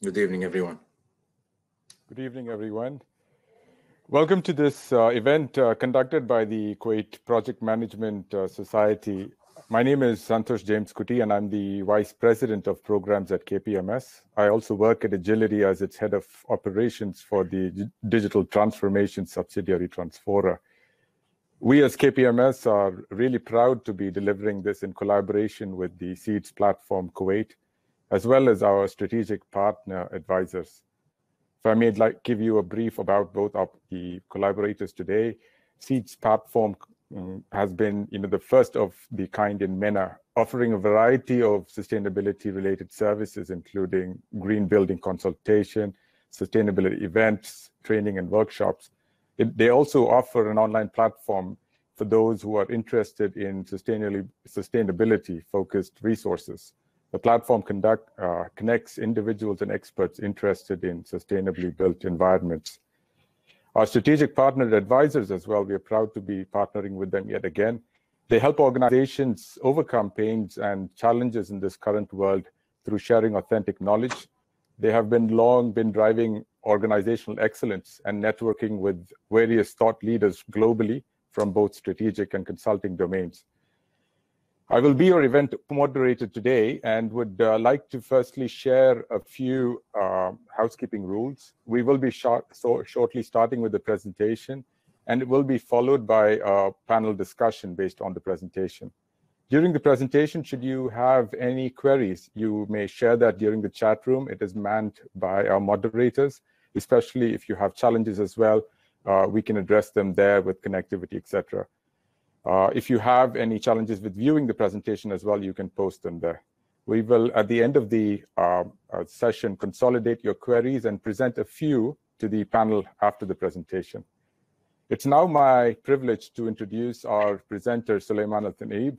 Good evening, everyone. Good evening, everyone. Welcome to this event conducted by the Kuwait Project Management Society. My name is Santhosh Kutty, and I'm the Vice President of Programs at KPMS. I also work at Agility as its Head of Operations for the Digital Transformation subsidiary Transfora. We as KPMS are really proud to be delivering this in collaboration with the SEEDS platform Kuwait, as well as our strategic partner advisors. If I may give you a brief about both of the collaborators today. SEEDS platform has been the first of the kind in MENA, offering a variety of sustainability-related services, including green building consultation, sustainability events, training and workshops. They also offer an online platform for those who are interested in sustainability-focused resources. The platform connects individuals and experts interested in sustainably built environments. Our strategic partner advisors as well, we are proud to be partnering with them yet again. They help organizations overcome pains and challenges in this current world through sharing authentic knowledge. They have long been driving organizational excellence and networking with various thought leaders globally from both strategic and consulting domains. I will be your event moderator today and would like to firstly share a few housekeeping rules. We will be shortly starting with the presentation, and it will be followed by a panel discussion based on the presentation. During the presentation, should you have any queries, you may share that during the chat room. It is manned by our moderators, especially if you have challenges as well. We can address them there with connectivity, etc. If you have any challenges with viewing the presentation as well, you can post them there. We will, at the end of the session, consolidate your queries and present a few to the panel after the presentation. It's now my privilege to introduce our presenter, Sulaiman Altaneeb.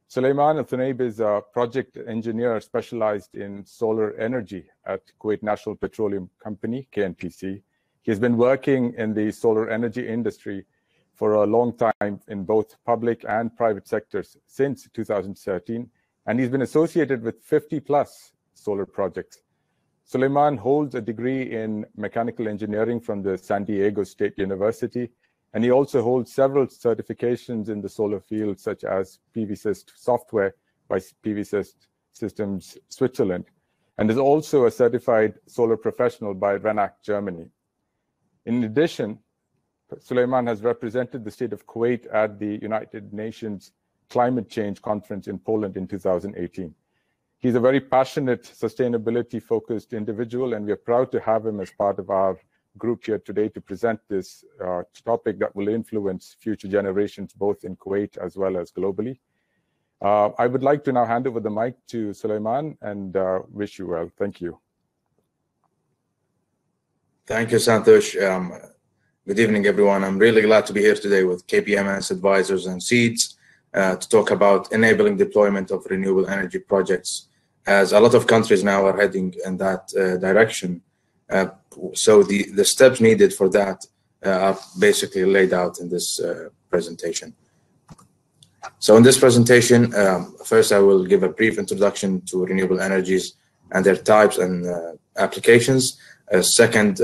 Sulaiman Altaneeb is a project engineer specialized in solar energy at Kuwait National Petroleum Company, KNPC. He's been working in the solar energy industry for a long time in both public and private sectors since 2013, and he's been associated with 50+ solar projects. Sulaiman holds a degree in mechanical engineering from the San Diego State University, and he also holds several certifications in the solar field, such as PVSys software by PVSys Systems Switzerland, and is also a certified solar professional by RENAC Germany. In addition, Sulaiman has represented the state of Kuwait at the United Nations Climate Change Conference in Poland in 2018. He's a very passionate, sustainability-focused individual, and we are proud to have him as part of our group here today to present this topic that will influence future generations, both in Kuwait as well as globally. I would like to now hand over the mic to Sulaiman and wish you well. Thank you. Thank you, Santhosh. Good evening, everyone. I'm really glad to be here today with KPMS advisors and SEEDS to talk about enabling deployment of renewable energy projects, as a lot of countries now are heading in that direction. So the steps needed for that are basically laid out in this presentation. So in this presentation, first I will give a brief introduction to renewable energies and their types and applications. Second,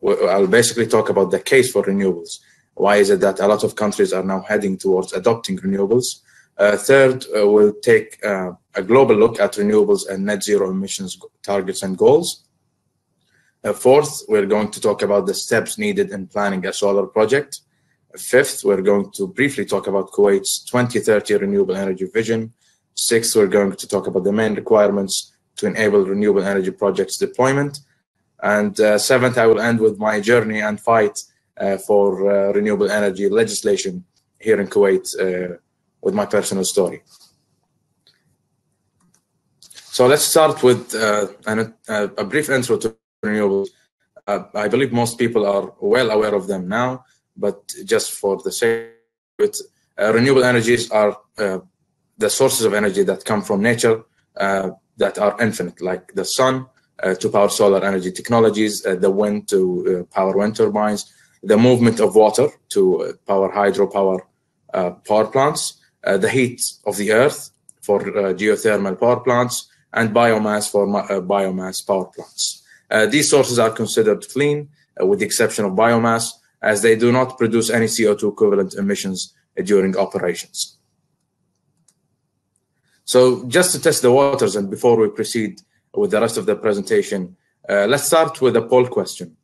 I'll basically talk about the case for renewables. Why is it that a lot of countries are now heading towards adopting renewables? Third, we'll take a global look at renewables and net zero emissions targets and goals. Fourth, we're going to talk about the steps needed in planning a solar project. Fifth, we're going to briefly talk about Kuwait's 2030 renewable energy vision. Sixth, we're going to talk about the main requirements to enable renewable energy projects deployment. And seventh, I will end with my journey and fight for renewable energy legislation here in Kuwait with my personal story. So let's start with a brief intro to renewables. I believe most people are well aware of them now, but just for the sake of it, renewable energies are the sources of energy that come from nature that are infinite, like the sun, to power solar energy technologies, the wind to power wind turbines, the movement of water to power hydropower power plants, the heat of the earth for geothermal power plants, and biomass for biomass power plants. These sources are considered clean, with the exception of biomass, as they do not produce any CO2 equivalent emissions during operations. So just to test the waters, and before we proceed with the rest of the presentation, let's start with a poll question.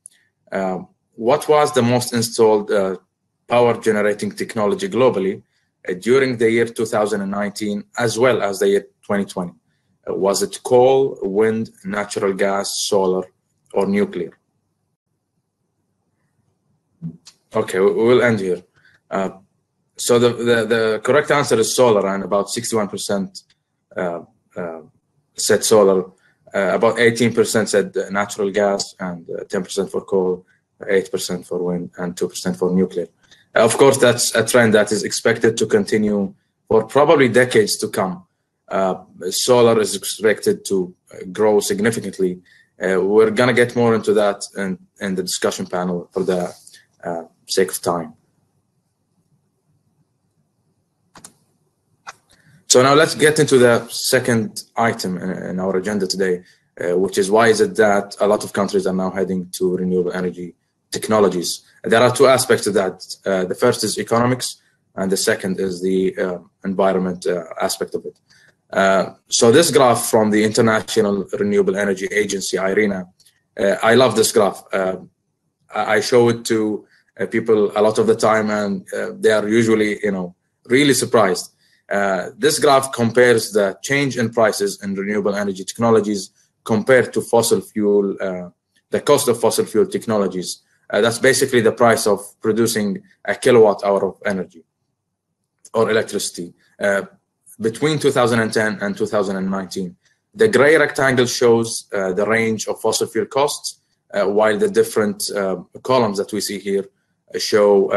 What was the most installed power generating technology globally during the year 2019 as well as the year 2020? Was it coal, wind, natural gas, solar, or nuclear? Okay, we'll end here. So the correct answer is solar, and about 61% said solar. About 18% said natural gas, and 10% for coal, 8% for wind, and 2% for nuclear. Of course, that's a trend that is expected to continue for probably decades to come. Solar is expected to grow significantly. We're going to get more into that in the discussion panel for the sake of time. So now let's get into the second item in our agenda today, which is why is it that a lot of countries are now heading to renewable energy technologies. There are two aspects to that. The first is economics, and the second is the environment aspect of it. So this graph from the International Renewable Energy Agency, IRENA, I love this graph. I show it to people a lot of the time, and they are usually, really surprised. This graph compares the change in prices in renewable energy technologies compared to fossil fuel, the cost of fossil fuel technologies. That's basically the price of producing a kilowatt hour of energy or electricity between 2010 and 2019. The gray rectangle shows the range of fossil fuel costs, while the different columns that we see here show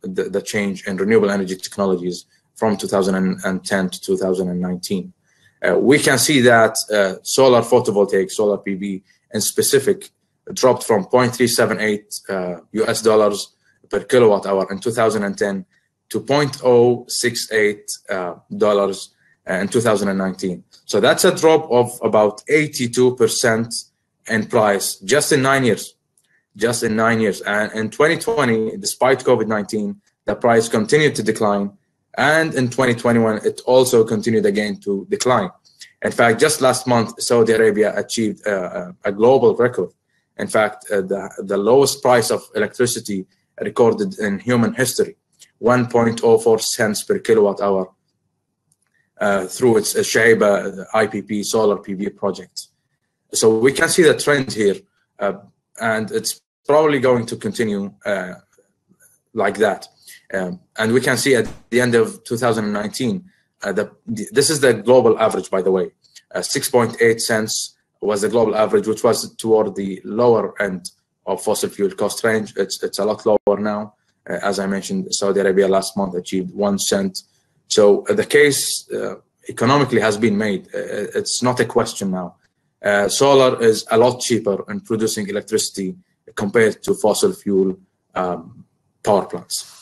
the change in renewable energy technologies from 2010 to 2019. We can see that solar photovoltaic, solar PV in specific, dropped from 0.378 US dollars per kilowatt hour in 2010 to 0.068 dollars in 2019. So that's a drop of about 82% in price just in 9 years. Just in 9 years. And in 2020, despite COVID-19, the price continued to decline. And in 2021, it also continued again to decline. In fact, just last month, Saudi Arabia achieved a global record. In fact, the lowest price of electricity recorded in human history, 1.04 cents per kilowatt hour through its Shaiba IPP solar PV project. So we can see the trend here, and it's probably going to continue like that. And we can see at the end of 2019, this is the global average, by the way, 6.8 cents was the global average, which was toward the lower end of fossil fuel cost range. It's a lot lower now. As I mentioned, Saudi Arabia last month achieved 1 cent. So the case economically has been made. It's not a question now. Solar is a lot cheaper in producing electricity compared to fossil fuel power plants.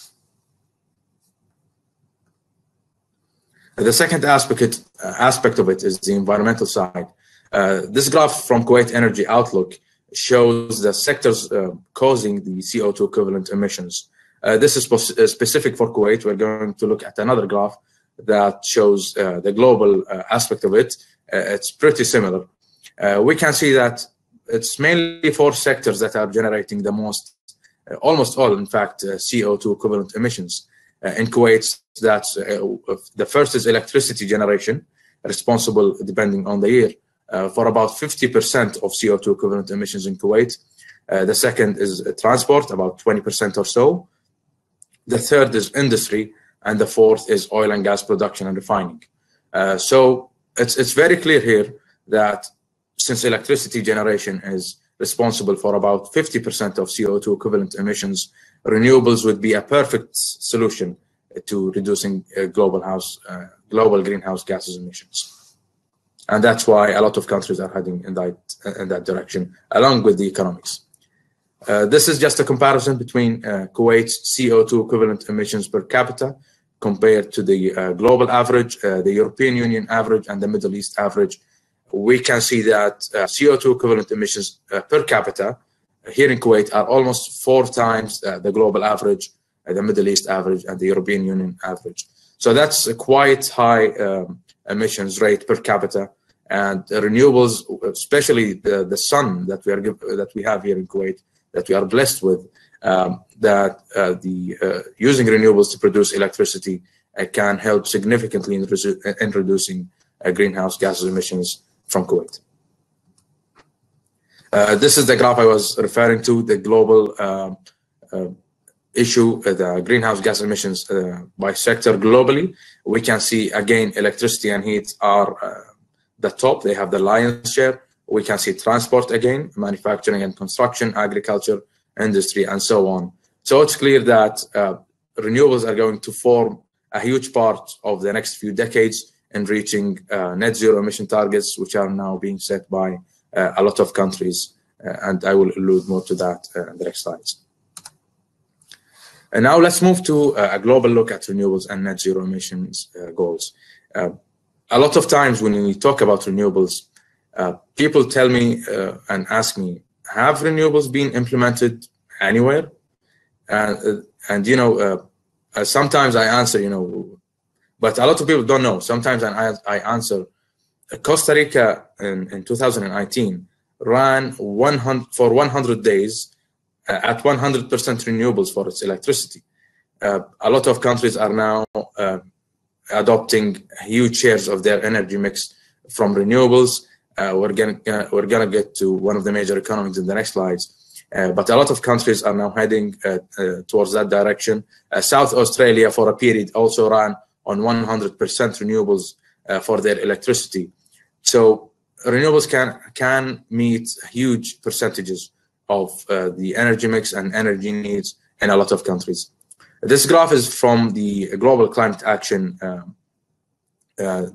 The second aspect of it is the environmental side. This graph from Kuwait Energy Outlook shows the sectors causing the CO2 equivalent emissions. This is specific for Kuwait. We're going to look at another graph that shows the global aspect of it. It's pretty similar. We can see that it's mainly 4 sectors that are generating the most, almost all, in fact, CO2 equivalent emissions. In Kuwait, that's the first is electricity generation, responsible, depending on the year, for about 50% of CO2 equivalent emissions in Kuwait. The second is transport, about 20% or so. The third is industry, and the fourth is oil and gas production and refining. So it's very clear here that since electricity generation is responsible for about 50% of CO2 equivalent emissions, renewables would be a perfect solution to reducing global greenhouse gases emissions. And that's why a lot of countries are heading in that direction, along with the economics. This is just a comparison between Kuwait's CO2 equivalent emissions per capita compared to the global average, the European Union average, and the Middle East average. we can see that CO2 equivalent emissions per capita here in Kuwait are almost 4 times the global average, the Middle East average, and the European Union average. So that's a quite high emissions rate per capita. And renewables, especially the sun that we have here in Kuwait, that we are blessed with, using renewables to produce electricity can help significantly in reducing greenhouse gas emissions from Kuwait. This is the graph I was referring to, the global issue, the greenhouse gas emissions by sector globally. We can see, again, electricity and heat are the top. They have the lion's share. We can see transport again, manufacturing and construction, agriculture, industry, and so on. So it's clear that renewables are going to form a huge part of the next few decades in reaching net zero emission targets, which are now being set by a lot of countries. And I will allude more to that in the next slides. And now let's move to a global look at renewables and net zero emissions goals. A lot of times when we talk about renewables, people tell me and ask me, have renewables been implemented anywhere? And you know, sometimes I answer, you know, but a lot of people don't know. Sometimes I answer, Costa Rica in 2019 ran for 100 days at 100% renewables for its electricity. A lot of countries are now adopting huge shares of their energy mix from renewables. We're gonna get to one of the major economies in the next slides. But a lot of countries are now heading towards that direction. South Australia, for a period, also ran on 100% renewables for their electricity. So renewables can meet huge percentages of the energy mix and energy needs in a lot of countries. This graph is from the Global Climate Action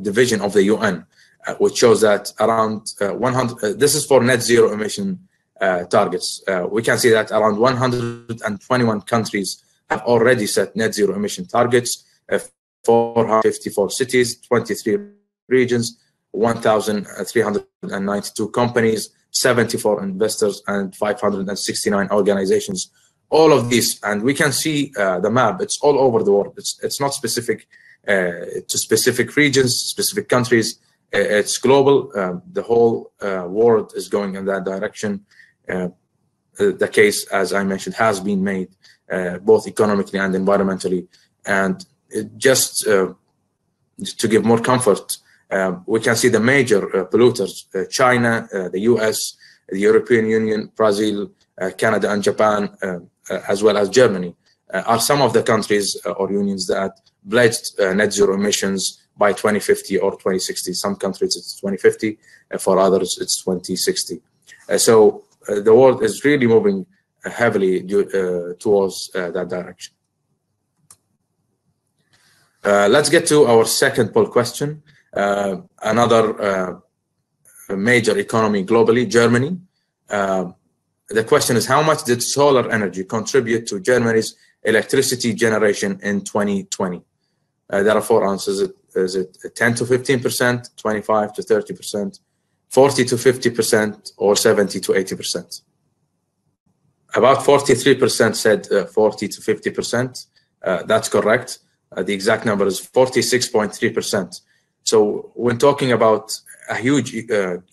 Division of the UN, which shows that around 100, this is for net zero emission targets. We can see that around 121 countries have already set net zero emission targets, 454 cities, 23 regions, 1,392 companies, 74 investors, and 569 organizations. All of these, and we can see the map, it's all over the world. It's not specific to specific regions, specific countries. It's global. The whole world is going in that direction. The case, as I mentioned, has been made both economically and environmentally. And just to give more comfort, we can see the major polluters, China, the US, the European Union, Brazil, Canada, and Japan, as well as Germany, are some of the countries or unions that pledged net zero emissions by 2050 or 2060. Some countries it's 2050, for others it's 2060. So the world is really moving heavily towards that direction. Let's get to our second poll question. Another major economy globally, Germany. The question is, how much did solar energy contribute to Germany's electricity generation in 2020? There are 4 answers. Is it 10 to 15%, 25 to 30%, 40 to 50%, or 70 to 80%? About 43% said 40 to 50%. That's correct. The exact number is 46.3%. So when talking about a huge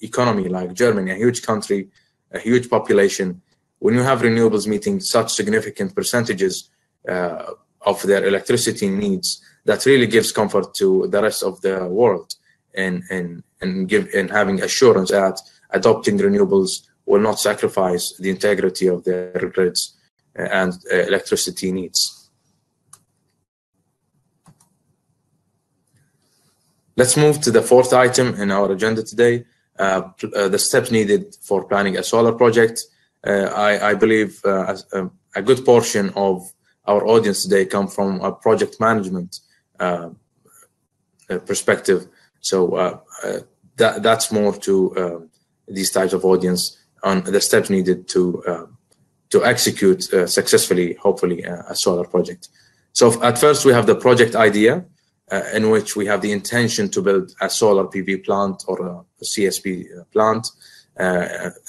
economy like Germany, a huge country, a huge population, when you have renewables meeting such significant percentages of their electricity needs, that really gives comfort to the rest of the world and having assurance that adopting renewables will not sacrifice the integrity of their grids and electricity needs. Let's move to the 4th item in our agenda today, the steps needed for planning a solar project. I believe a good portion of our audience today come from a project management perspective. So that's more to these types of audience on the steps needed to execute successfully, hopefully, a solar project. So at first we have the project idea. in which we have the intention to build a solar PV plant or a CSP plant.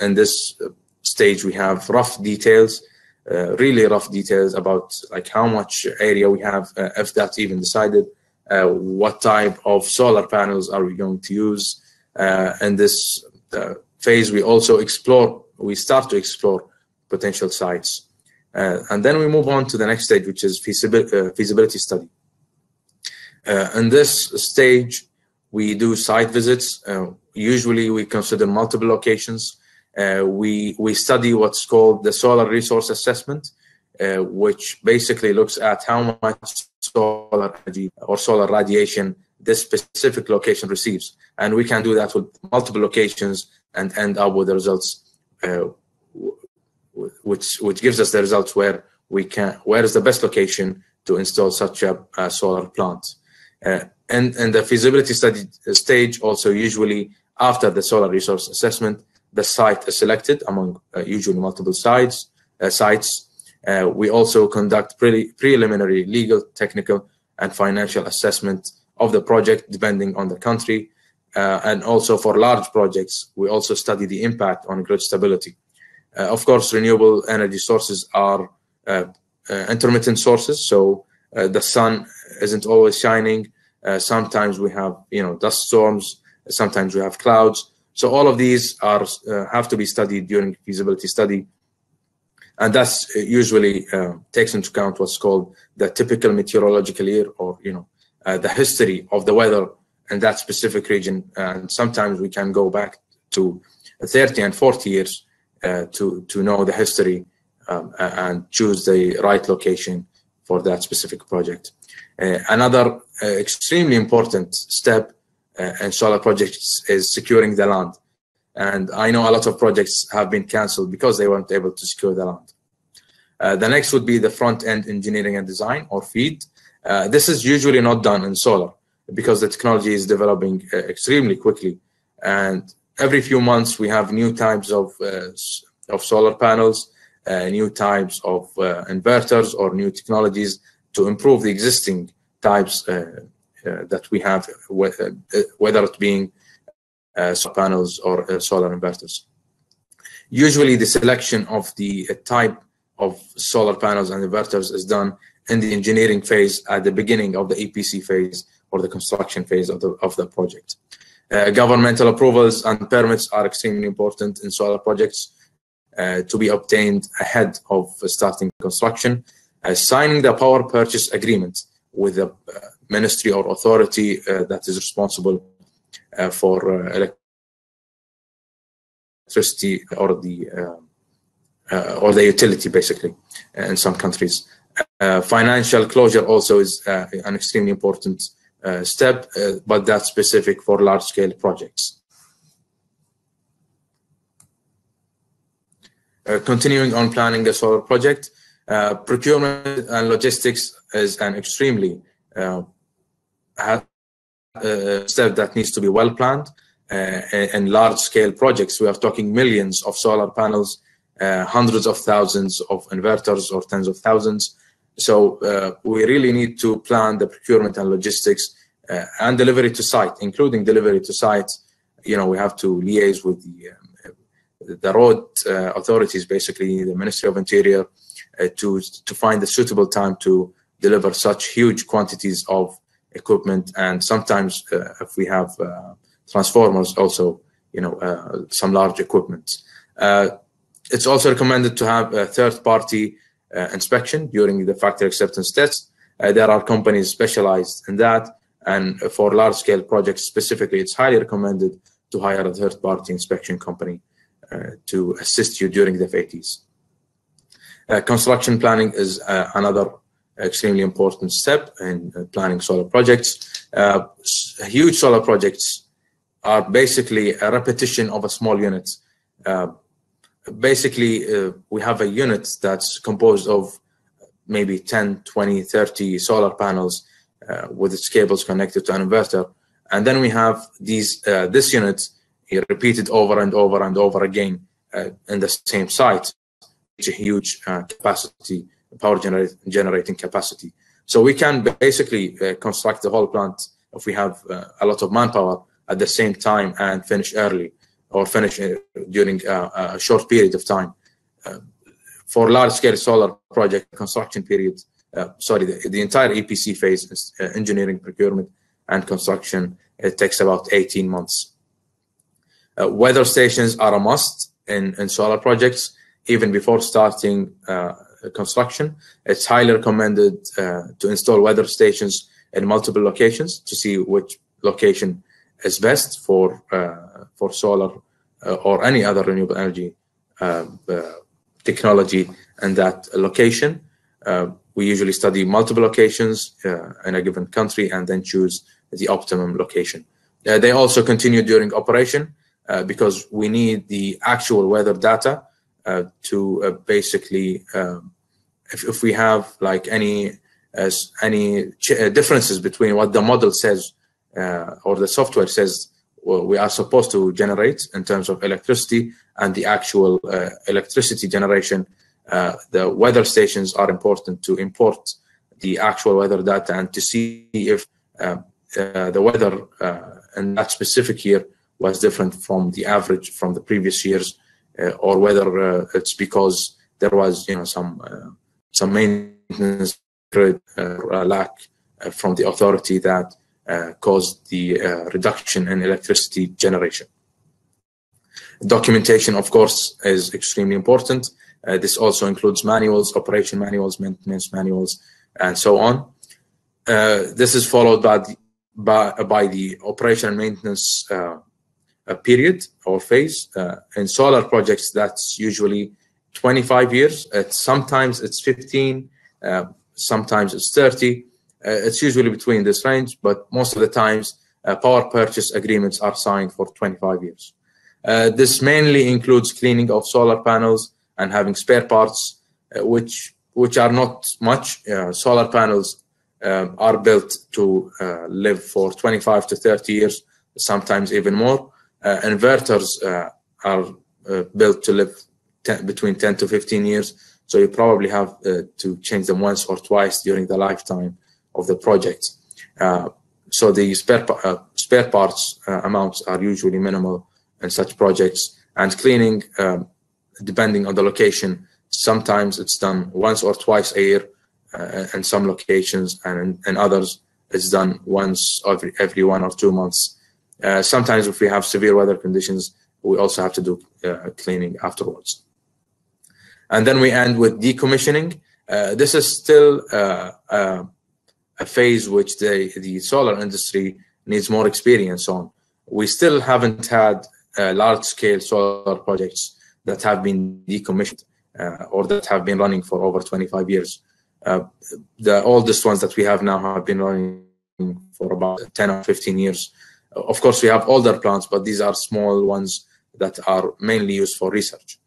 In this stage, we have rough details, really rough details about like how much area we have, if that's even decided, what type of solar panels are we going to use. In this phase, we start to explore potential sites. And then we move on to the next stage, which is feasibility study. In this stage, we do site visits. Usually we consider multiple locations. We study what's called the solar resource assessment, which basically looks at how much solar energy or solar radiation this specific location receives. And we can do that with multiple locations and end up with the results, which gives us the results where is the best location to install such a solar plant. And the feasibility study stage, also usually after the solar resource assessment, the site is selected among usually multiple sites. We also conduct preliminary legal, technical, and financial assessment of the project depending on the country. And also for large projects, we also study the impact on grid stability. Of course, renewable energy sources are intermittent sources, so the sun isn't always shining. Sometimes we have dust storms, sometimes we have clouds. So all of these have to be studied during feasibility study. And that's usually takes into account what's called the typical meteorological year, or the history of the weather in that specific region. And sometimes we can go back to 30 and 40 years to know the history and choose the right location for that specific project. Another extremely important step in solar projects is securing the land. And I know a lot of projects have been canceled because they weren't able to secure the land. The next would be the front-end engineering and design, or FEED. This is usually not done in solar because the technology is developing extremely quickly. And every few months, we have new types of solar panels, new types of inverters, or new technologies to improve the existing types that we have, whether it being solar panels or solar inverters. Usually the selection of the type of solar panels and inverters is done in the engineering phase at the beginning of the EPC phase or the construction phase of the project. Governmental approvals and permits are extremely important in solar projects to be obtained ahead of starting construction. Signing the power purchase agreement with the ministry or authority that is responsible for electricity or the utility, basically, in some countries. Financial closure also is an extremely important step, but that's specific for large-scale projects. Continuing on planning a solar project, procurement and logistics is an extremely step that needs to be well planned. In large-scale projects, we are talking millions of solar panels, hundreds of thousands of inverters, or tens of thousands. So we really need to plan the procurement and logistics and delivery to site, including delivery to site. We have to liaise with the road authorities, basically the Ministry of Interior, to find a suitable time to deliver such huge quantities of equipment. And sometimes if we have transformers, also some large equipment. It's also recommended to have a third-party inspection during the factory acceptance test. There are companies specialized in that, and for large-scale projects specifically, it's highly recommended to hire a third-party inspection company to assist you during the FATs. Construction planning is another extremely important step in planning solar projects. Huge solar projects are basically a repetition of a small unit. We have a unit that's composed of maybe 10, 20, 30 solar panels with its cables connected to an inverter. And then we have this unit repeated over and over and over again in the same site. It's a huge capacity, power generating capacity. So we can basically construct the whole plant if we have a lot of manpower at the same time and finish early, or finish during a short period of time. For large-scale solar project construction period, the entire EPC phase, engineering, procurement, and construction, it takes about 18 months. Weather stations are a must in solar projects. Even before starting construction, it's highly recommended to install weather stations in multiple locations to see which location is best for solar or any other renewable energy technology in that location. We usually study multiple locations in a given country and then choose the optimum location. They also continue during operation because we need the actual weather data to basically, if we have like any differences between what the model says or the software says we are supposed to generate in terms of electricity and the actual electricity generation, the weather stations are important to import the actual weather data and to see if the weather in that specific year was different from the average from the previous years, or whether it's because there was some maintenance lack from the authority that caused the reduction in electricity generation. Documentation, of course, is extremely important. This also includes manuals, operation manuals, maintenance manuals, and so on. This is followed by the operation and maintenance period or phase. In solar projects, that's usually 25 years. Sometimes it's 15, sometimes it's 30. It's usually between this range, but most of the times power purchase agreements are signed for 25 years. This mainly includes cleaning of solar panels and having spare parts, which are not much. Solar panels are built to live for 25 to 30 years, sometimes even more. Inverters are built to live between 10 to 15 years, so you probably have to change them once or twice during the lifetime of the project. So the spare parts amounts are usually minimal in such projects, and cleaning, depending on the location, sometimes it's done once or twice a year in some locations, and in others it's done once every 1 or 2 months. Sometimes if we have severe weather conditions, we also have to do cleaning afterwards. And then we end with decommissioning. This is still a phase which the solar industry needs more experience on. We still haven't had large-scale solar projects that have been decommissioned or that have been running for over 25 years. The oldest ones that we have now have been running for about 10 or 15 years. Of course, we have older plants, but these are small ones that are mainly used for research.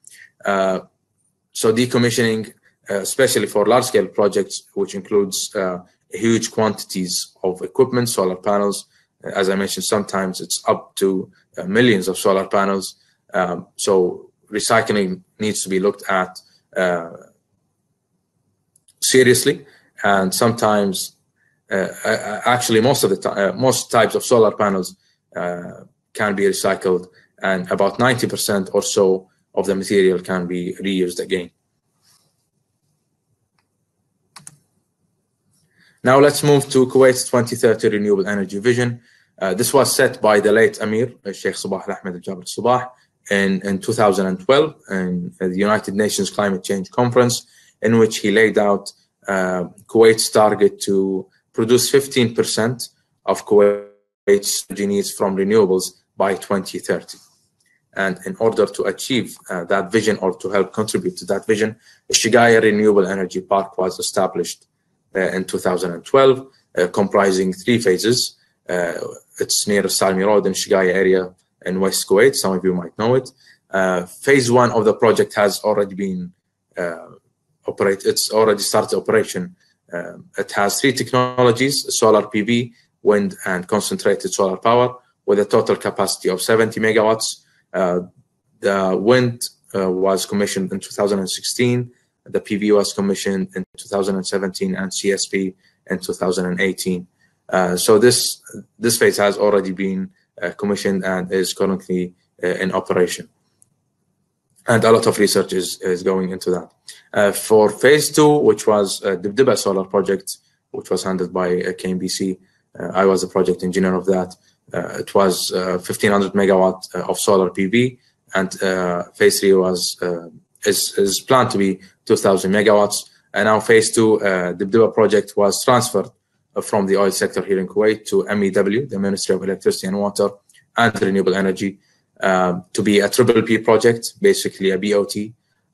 So decommissioning, especially for large-scale projects, which includes huge quantities of equipment, solar panels. As I mentioned, sometimes it's up to millions of solar panels. So recycling needs to be looked at seriously, and sometimes, actually, most of the time, most types of solar panels can be recycled, and about 90% or so of the material can be reused again. Now let's move to Kuwait's 2030 renewable energy vision. This was set by the late Amir, Sheikh Sabah Ahmed Al-Jabr Sabah, in 2012 in the United Nations Climate Change Conference, in which he laid out Kuwait's target to produce 15% of Kuwait's energy needs from renewables by 2030. And in order to achieve that vision, or to help contribute to that vision, the Shigaya Renewable Energy Park was established in 2012, comprising 3 phases. It's near Salmi Road in Shigaya area in West Kuwait. Some of you might know it. Phase 1 of the project has already been it's already started operation. It has 3 technologies: solar PV, wind, and concentrated solar power, with a total capacity of 70 megawatts. The wind was commissioned in 2016. The PV was commissioned in 2017, and CSP in 2018. So this phase has already been commissioned and is currently in operation. And a lot of research is going into that. For phase 2, which was Dibdiba Solar Project, which was handled by KNPC, I was the project engineer of that. It was 1,500 megawatt of solar PV, and phase 3 was is planned to be 2,000 megawatts. And now phase 2, the Dibdiba project was transferred from the oil sector here in Kuwait to MEW, the Ministry of Electricity and Water and Renewable Energy, to be a PPP project, basically a BOT,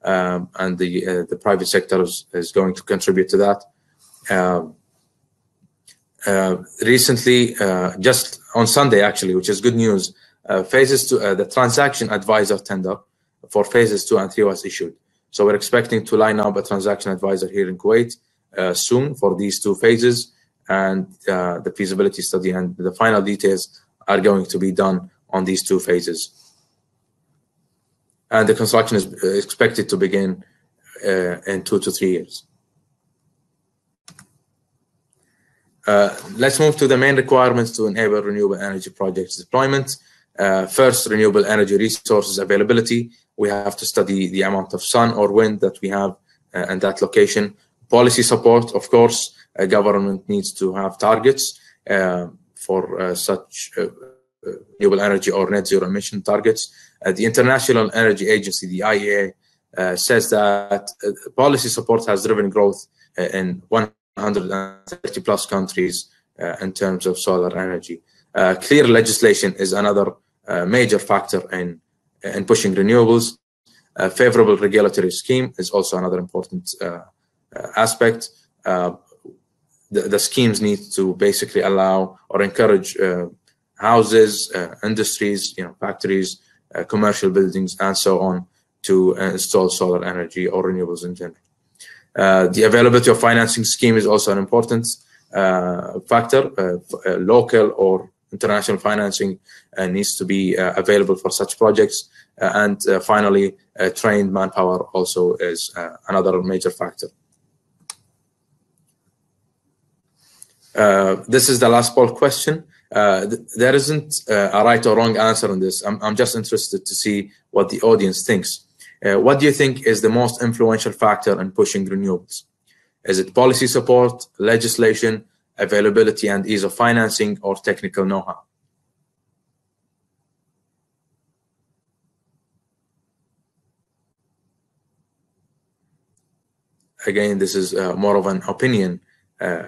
and the private sector is going to contribute to that. Recently, just on Sunday actually, which is good news, phases 2, the transaction advisor tender for phases 2 and 3 was issued. So we're expecting to line up a transaction advisor here in Kuwait soon for these 2 phases, and the feasibility study and the final details are going to be done on these 2 phases. And the construction is expected to begin in 2 to 3 years. Let's move to the main requirements to enable renewable energy projects deployment. First, renewable energy resources availability. We have to study the amount of sun or wind that we have in that location. Policy support, of course, government needs to have targets for such renewable energy or net zero emission targets. The International Energy Agency, the IEA, says that policy support has driven growth in 130 plus countries in terms of solar energy. Clear legislation is another major factor in pushing renewables. A favorable regulatory scheme is also another important aspect. The schemes need to basically allow or encourage houses, industries, factories, commercial buildings, and so on to install solar energy or renewables in general. The availability of financing scheme is also an important factor. Local or international financing needs to be available for such projects. And finally, trained manpower also is another major factor. This is the last poll question. There isn't a right or wrong answer on this. I'm just interested to see what the audience thinks. What do you think is the most influential factor in pushing renewables? Is it policy support, legislation, availability and ease of financing, or technical know-how? Again, this is more of an opinion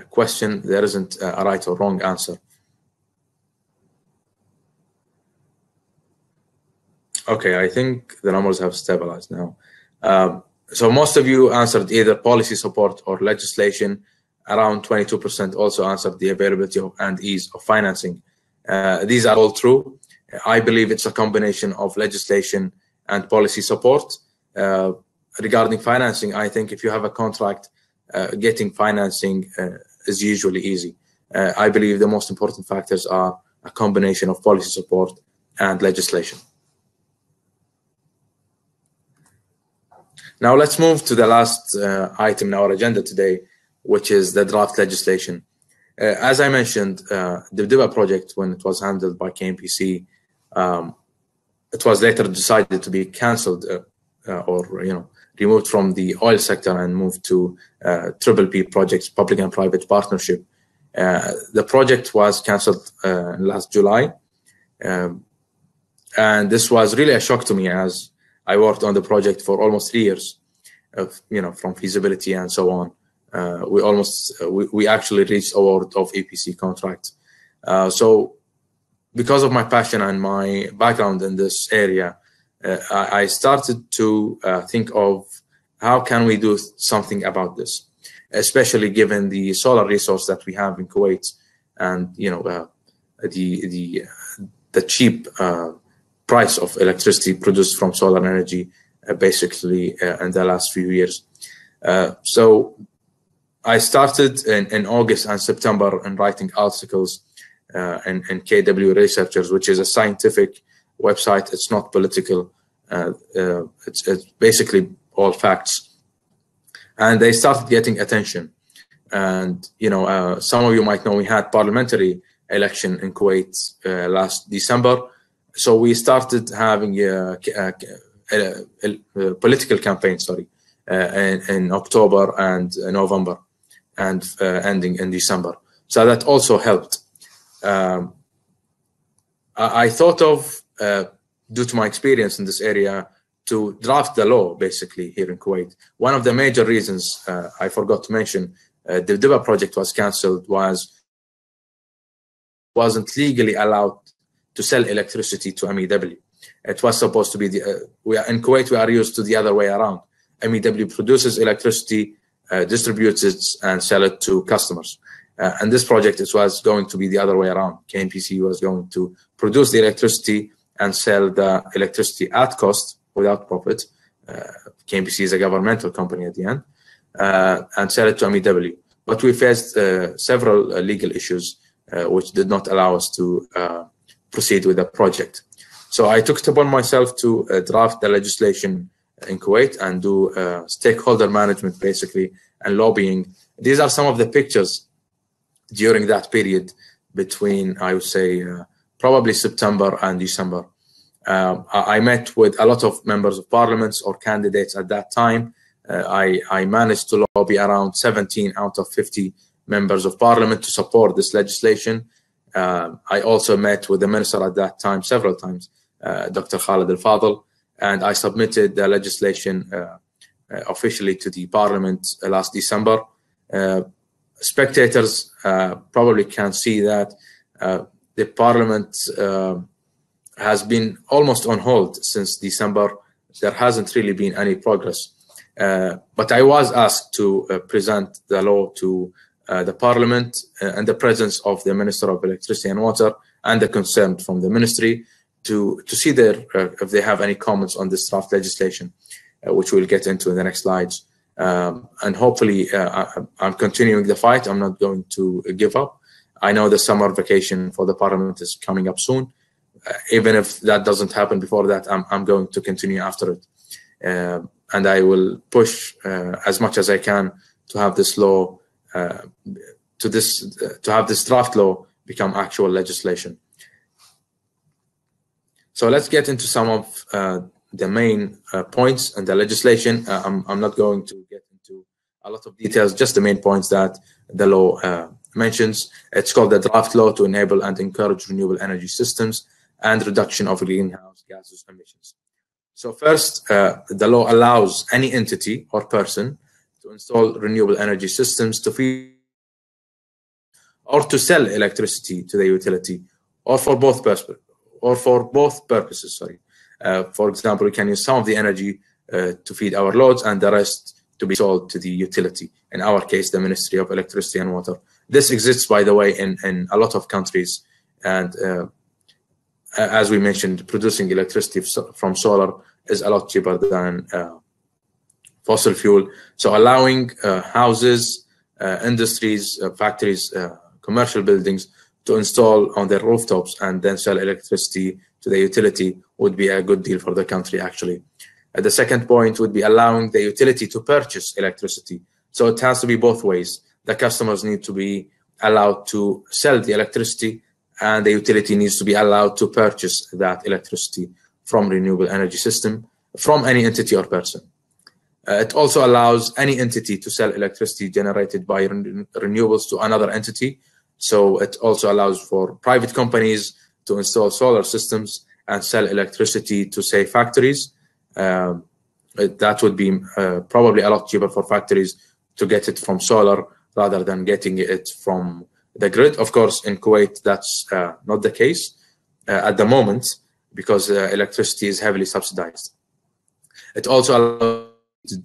question. There isn't a right or wrong answer. Okay, I think the numbers have stabilized now. So most of you answered either policy support or legislation. Around 22% also answered the availability of and ease of financing. These are all true. I believe it's a combination of legislation and policy support. Regarding financing, I think if you have a contract, getting financing is usually easy. I believe the most important factors are a combination of policy support and legislation. Now let's move to the last item in our agenda today, which is the draft legislation. As I mentioned, the Dibdiba project, when it was handled by KNPC, it was later decided to be cancelled or removed from the oil sector and moved to PPP projects, public and private partnership. The project was cancelled last July, and this was really a shock to me, as I worked on the project for almost 3 years, from feasibility and so on. We actually reached award of EPC contract. So because of my passion and my background in this area, I started to think of how can we do something about this, especially given the solar resource that we have in Kuwait, and the cheap price of electricity produced from solar energy, basically in the last few years. So I started in August and September in writing articles in KW Researchers, which is a scientific website. It's not political. It's basically all facts. And they started getting attention. And some of you might know we had parliamentary election in Kuwait last December. So we started having a political campaign, in October and November, and ending in December. So that also helped. I thought of, due to my experience in this area, to draft the law basically here in Kuwait. One of the major reasons I forgot to mention, the Adra project was cancelled, wasn't legally allowed to sell electricity to MEW. It was supposed to be in Kuwait we are used to the other way around. MEW produces electricity, distributes it, and sell it to customers. And this project, it was going to be the other way around. KNPC was going to produce the electricity and sell the electricity at cost without profit. KNPC is a governmental company at the end, and sell it to MEW. But we faced several legal issues which did not allow us to proceed with the project. So I took it upon myself to draft the legislation in Kuwait and do stakeholder management basically and lobbying. These are some of the pictures during that period between, I would say, probably September and December. I met with a lot of members of parliaments or candidates at that time. I managed to lobby around 17 out of 50 members of parliament to support this legislation. I also met with the minister at that time several times, Dr. Khalid Al-Fadl, and I submitted the legislation officially to the parliament last December. Spectators probably can see that the parliament has been almost on hold since December. There hasn't really been any progress. But I was asked to present the law to the parliament in the presence of the Minister of Electricity and Water and the concerned from the ministry to see if they have any comments on this draft legislation, which we'll get into in the next slides. And hopefully I'm continuing the fight. I'm not going to give up. I know the summer vacation for the parliament is coming up soon. Even if that doesn't happen before that, I'm going to continue after it. And I will push as much as I can to have this law, to have this draft law become actual legislation. So let's get into some of the main points in the legislation. I'm not going to get into a lot of details, just the main points that the law mentions. It's called the draft law to enable and encourage renewable energy systems and reduction of greenhouse gases emissions. So first, the law allows any entity or person to install renewable energy systems to feed or to sell electricity to the utility, or for both purposes. For example, we can use some of the energy to feed our loads and the rest to be sold to the utility. In our case, the Ministry of Electricity and Water. This exists, by the way, in a lot of countries. And as we mentioned, producing electricity from solar is a lot cheaper than fossil fuel. So allowing houses, industries, factories, commercial buildings to install on their rooftops and then sell electricity to the utility would be a good deal for the country, actually. The second point would be allowing the utility to purchase electricity. So it has to be both ways. The customers need to be allowed to sell the electricity, and the utility needs to be allowed to purchase that electricity from renewable energy system, from any entity or person. It also allows any entity to sell electricity generated by renewables to another entity. So it also allows for private companies to install solar systems and sell electricity to, say, factories. That would be probably a lot cheaper for factories to get it from solar rather than getting it from the grid. Of course, in Kuwait, that's not the case at the moment because electricity is heavily subsidized. It also allows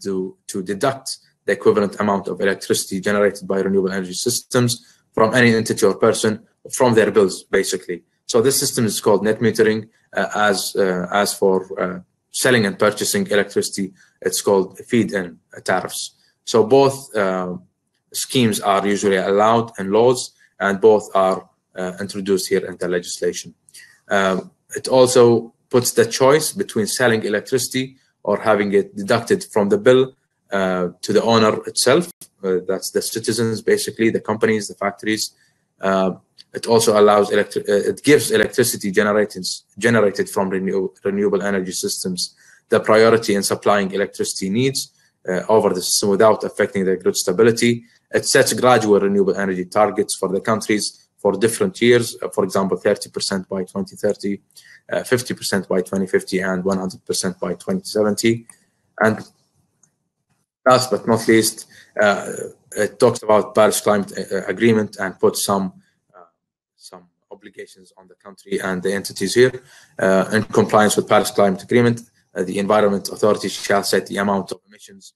to deduct the equivalent amount of electricity generated by renewable energy systems from any entity or person from their bills, basically. So this system is called net metering. As for selling and purchasing electricity, it's called feed-in tariffs. So both schemes are usually allowed in laws, and both are introduced here in the legislation. It also puts the choice between selling electricity or having it deducted from the bill to the owner itself. That's the citizens, basically, the companies, the factories. It also allows it gives electricity generated from renewable energy systems the priority in supplying electricity needs over the system without affecting the grid stability. It sets gradual renewable energy targets for the countries for different years. For example, 30% by 2030, 50% by 2050, and 100% by 2070. And last but not least, it talks about Paris Climate Agreement and puts some obligations on the country and the entities here. In compliance with Paris Climate Agreement, the Environment Authority shall set the amount of emissions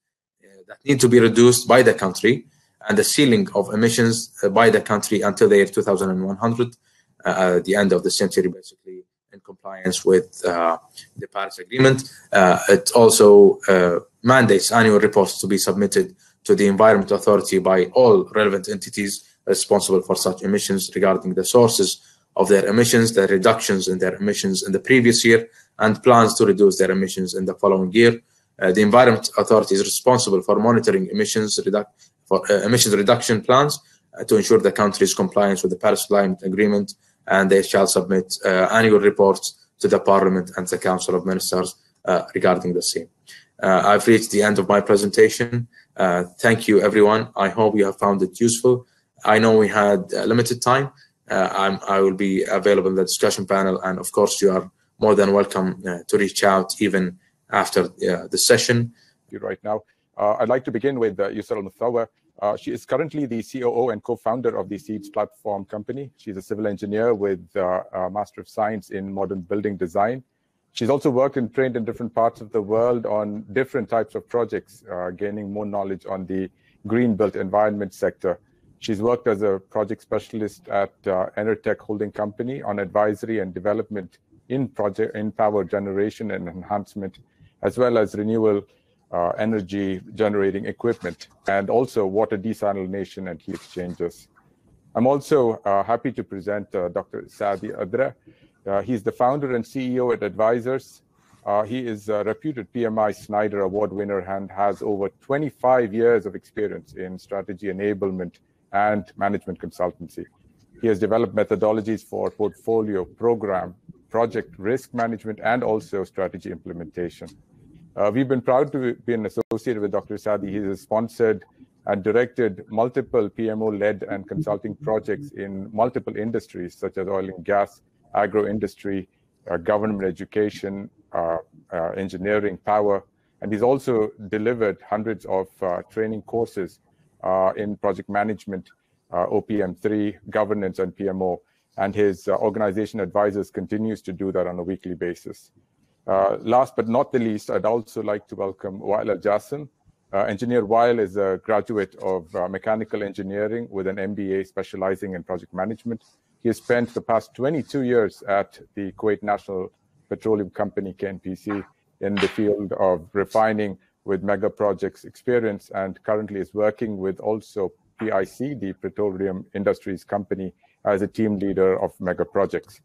that need to be reduced by the country and the ceiling of emissions by the country until the year 2100, the end of the century, basically, in compliance with the Paris Agreement. It also mandates annual reports to be submitted to the Environment Authority by all relevant entities responsible for such emissions regarding the sources of their emissions, the reductions in their emissions in the previous year, and plans to reduce their emissions in the following year. The Environment Authority is responsible for monitoring emissions reduction plans to ensure the country's compliance with the Paris Climate Agreement, and they shall submit annual reports to the Parliament and the Council of Ministers regarding the same. I've reached the end of my presentation. Thank you, everyone. I hope you have found it useful. I know we had limited time. I will be available in the discussion panel, and of course, you are more than welcome to reach out even after the session. Right now, I'd like to begin with Yuser Almutawa. She is currently the COO and co-founder of the Seeds platform company. She's a civil engineer with a Master of Science in Modern Building Design. She's also worked and trained in different parts of the world on different types of projects, gaining more knowledge on the green built environment sector. She's worked as a project specialist at Enertech Holding Company on advisory and development in power generation and enhancement, as well as renewable energy generating equipment, and also water desalination and heat exchangers. I'm also happy to present Dr. Saadi Adra. He's the founder and CEO at Advisors. He is a reputed PMI Snyder Award winner and has over 25 years of experience in strategy enablement and management consultancy. He has developed methodologies for portfolio, program, project risk management, and also strategy implementation. We've been proud to be associated with Dr. Saadi. He has sponsored and directed multiple PMO-led and consulting projects in multiple industries, such as oil and gas, agro-industry, government education, engineering, power. And he's also delivered hundreds of training courses in project management, OPM3, governance, and PMO. And his organization Advisors continues to do that on a weekly basis. Last but not the least, I'd also like to welcome Wael Aljasem. Engineer Wael is a graduate of mechanical engineering with an MBA specializing in project management. He has spent the past 22 years at the Kuwait National Petroleum Company, KNPC, in the field of refining with mega projects experience, and currently is working with also PIC, the Petroleum Industries Company, as a team leader of mega projects.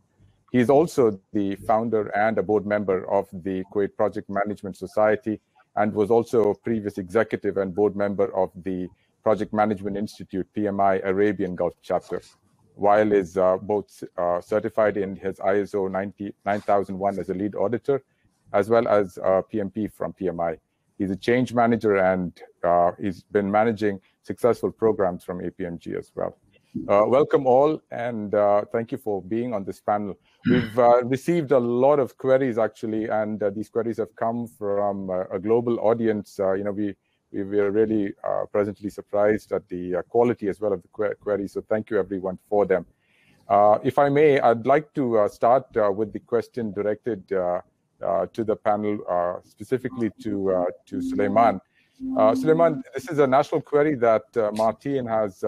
He is also the founder and a board member of the Kuwait Project Management Society, and was also a previous executive and board member of the Project Management Institute, PMI Arabian Gulf chapter. Wael is both certified in his ISO 9001 as a lead auditor, as well as PMP from PMI. He's a change manager, and he's been managing successful programs from APMG as well. Welcome all, and thank you for being on this panel. We've received a lot of queries, actually, and these queries have come from a global audience. We are really pleasantly surprised at the quality as well of the queries, so thank you everyone for them. If I may, I'd like to start with the question directed to the panel, specifically to Sulaiman. Sulaiman, this is a national query that Martin has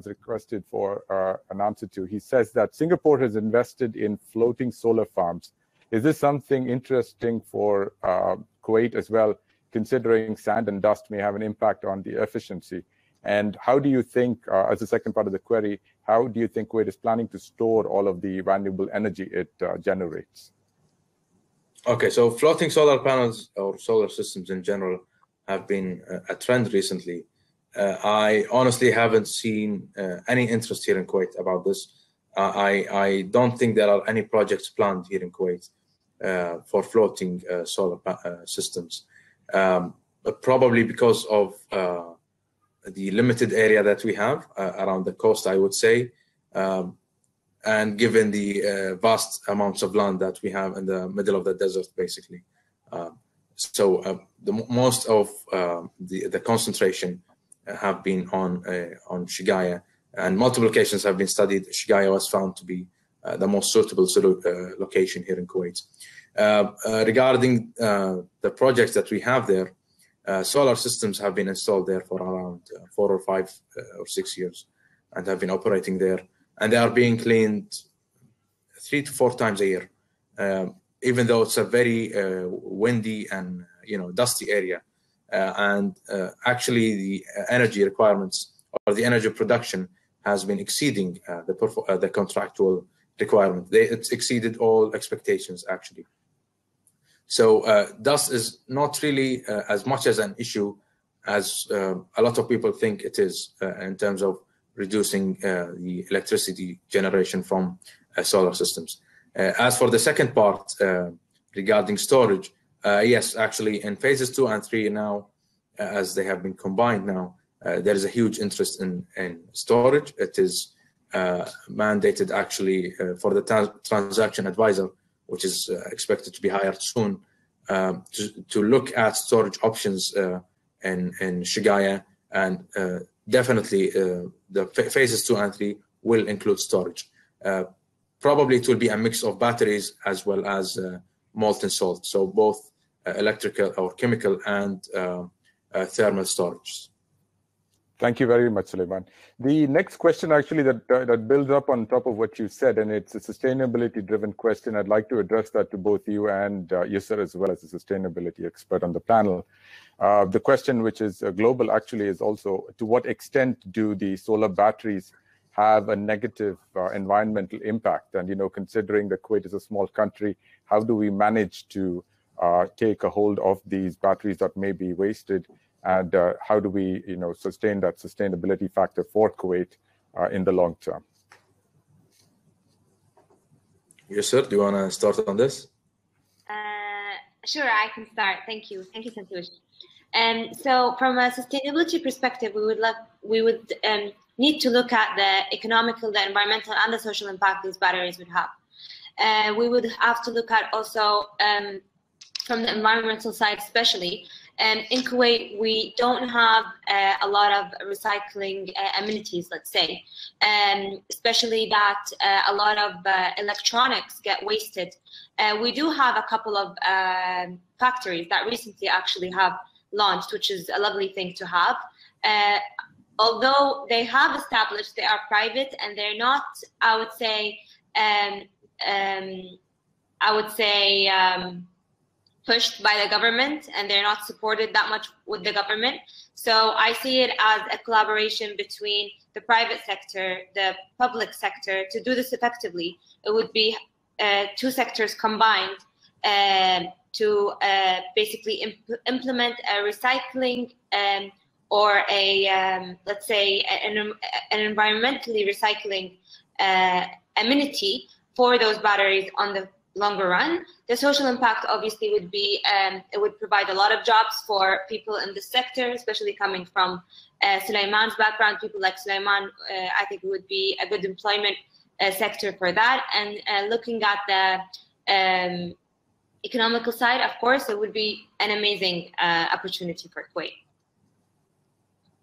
requested for an answer to. He says that Singapore has invested in floating solar farms. Is this something interesting for Kuwait as well, considering sand and dust may have an impact on the efficiency? And how do you think, as the second part of the query, how do you think Kuwait is planning to store all of the renewable energy it generates? Okay, so floating solar panels or solar systems in general have been a trend recently. I honestly haven't seen any interest here in Kuwait about this. I don't think there are any projects planned here in Kuwait for floating solar systems, probably because of the limited area that we have around the coast, I would say, and given the vast amounts of land that we have in the middle of the desert, basically. Most of the concentration have been on Shigaya, and multiple locations have been studied. Shigaya was found to be the most suitable location here in Kuwait. Regarding the projects that we have there, solar systems have been installed there for around 4 or 5 or 6 years and have been operating there. And they are being cleaned 3 to 4 times a year, even though it's a very windy and dusty area. Actually, the energy requirements or the energy production has been exceeding the contractual requirement. It's exceeded all expectations, actually. So dust is not really as much as an issue as a lot of people think it is in terms of reducing the electricity generation from solar systems. As for the second part regarding storage, yes, actually in phases 2 and 3 now, as they have been combined now, there is a huge interest in storage. It is mandated actually for the transaction advisor, which is expected to be hired soon, to look at storage options in Shigaya, and definitely the phases 2 and 3 will include storage. Probably it will be a mix of batteries as well as molten salt, so both electrical or chemical and thermal storage. Thank you very much, Sulaiman. The next question actually that builds up on top of what you said, and it's a sustainability-driven question. I'd like to address that to both you and Yuser, as well as a sustainability expert on the panel. The question, which is global actually, is also to what extent do the solar batteries have a negative environmental impact? And, considering that Kuwait is a small country, how do we manage to take a hold of these batteries that may be wasted? And how do we, sustain that sustainability factor for Kuwait in the long term? Yes, sir. Do you want to start on this? Sure, I can start. Thank you. Thank you, Santhosh. So from a sustainability perspective, we would need to look at the economical, the environmental, and the social impact these batteries would have. We would have to look at also from the environmental side, especially. In Kuwait, we don't have a lot of recycling amenities, let's say, especially that a lot of electronics get wasted. We do have a couple of factories that recently actually have launched, which is a lovely thing to have. Although they have established, they are private and they're not, I would say, pushed by the government, and they're not supported that much with the government. So I see it as a collaboration between the private sector, the public sector. To do this effectively, it would be 2 sectors combined to basically implement a recycling or a, let's say, an environmentally recycling amenity for those batteries on the longer run. The social impact obviously would be, it would provide a lot of jobs for people in the sector, especially coming from Sulaiman's background. People like Sulaiman, I think it would be a good employment sector for that. And looking at the economical side, of course, it would be an amazing opportunity for Kuwait.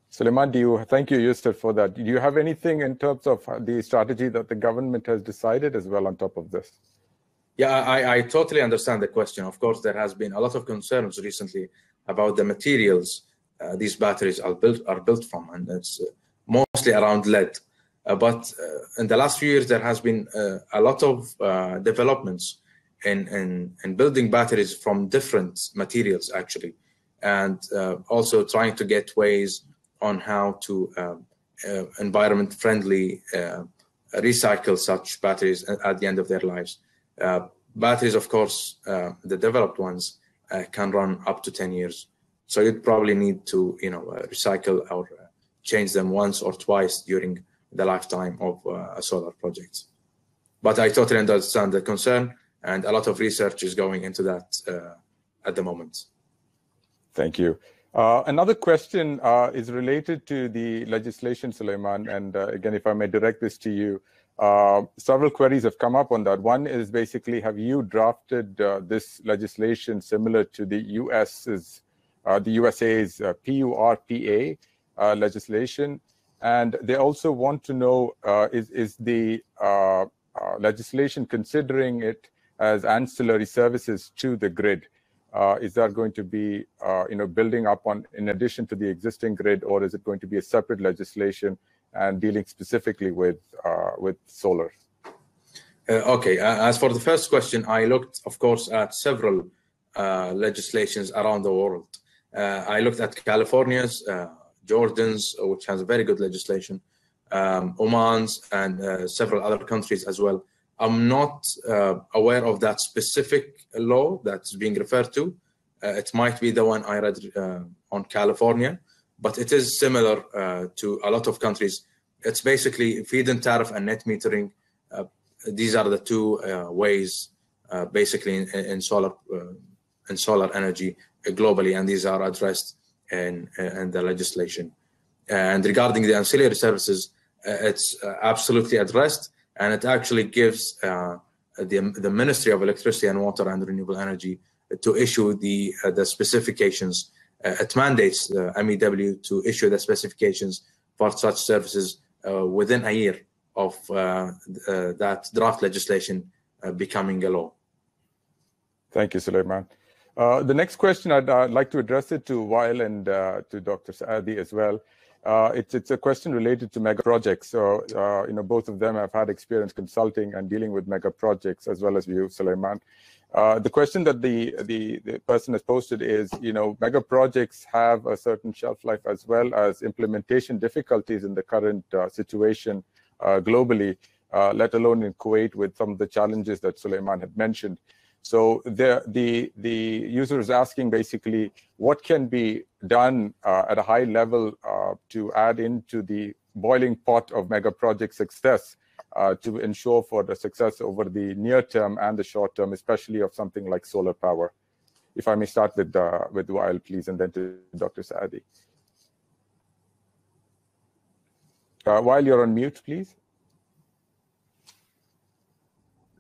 Sulaiman, thank you, Yuser, for that. Do you have anything in terms of the strategy that the government has decided as well on top of this? Yeah, I totally understand the question. Of course, there has been a lot of concerns recently about the materials these batteries are built from, and it's mostly around lead. But in the last few years, there has been a lot of developments in building batteries from different materials, actually, and also trying to get ways on how to environment-friendly recycle such batteries at the end of their lives. Batteries, of course, the developed ones can run up to 10 years. So you'd probably need to, recycle or change them once or twice during the lifetime of a solar project. But I totally understand the concern, and a lot of research is going into that at the moment. Thank you. Another question is related to the legislation, Sulaiman, and again, if I may direct this to you, several queries have come up on that. One is basically, have you drafted this legislation similar to the USA's PURPA legislation? And they also want to know, is the legislation considering it as ancillary services to the grid? Is that going to be, building up on in addition to the existing grid, or is it going to be a separate legislation and dealing specifically with solar? Okay. As for the first question, I looked, of course, at several legislations around the world. I looked at California's, Jordan's, which has a very good legislation, Oman's, and several other countries as well. I'm not aware of that specific law that's being referred to. It might be the one I read on California, but it is similar to a lot of countries. It's basically feed-in tariff and net metering. These are the two ways, basically, in solar energy globally, and these are addressed in the legislation. And regarding the ancillary services, it's absolutely addressed. And it actually gives the Ministry of Electricity and Water and Renewable Energy to issue the specifications. It mandates MEW to issue the specifications for such services within a year of that draft legislation becoming a law. Thank you, Sulaiman. The next question, I'd like to address it to Wael and to Dr. Saadi as well. It's a question related to mega projects. So, both of them have had experience consulting and dealing with mega projects, as well as you, Sulaiman. The question that the person has posted is, mega projects have a certain shelf life as well as implementation difficulties in the current situation globally, let alone in Kuwait with some of the challenges that Sulaiman had mentioned. So the user is asking basically what can be done at a high level to add into the boiling pot of mega project success to ensure for the success over the near term and the short term, especially of something like solar power. If I may start with Wael, please, and then to Dr. Saadi. Wael, you're on mute, please.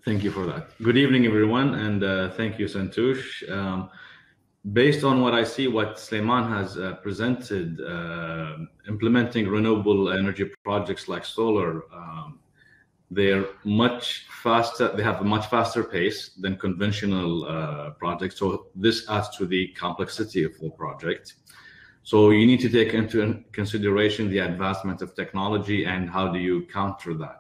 Thank you for that. Good evening, everyone, and thank you, Santhosh. Based on what I see, what Sulaiman has presented, implementing renewable energy projects like solar, they're much faster. They have a much faster pace than conventional projects. So this adds to the complexity of the project. So you need to take into consideration the advancement of technology and how do you counter that.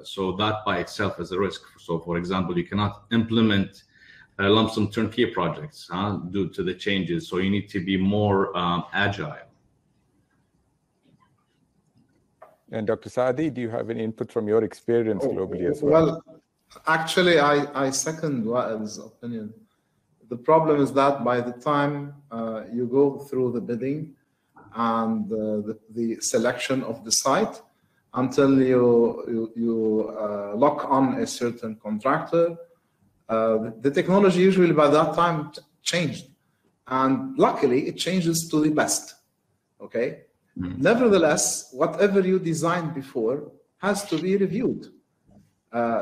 So that by itself is a risk. So, for example, you cannot implement lump sum turnkey projects due to the changes. So you need to be more agile. And Dr. Saadi, do you have any input from your experience globally as well? Well, actually, I second Wael's opinion. The problem is that by the time you go through the bidding and the selection of the site, until you lock on a certain contractor, the technology usually by that time changed. And luckily, it changes to the best, okay? Mm-hmm. Nevertheless, whatever you designed before has to be reviewed.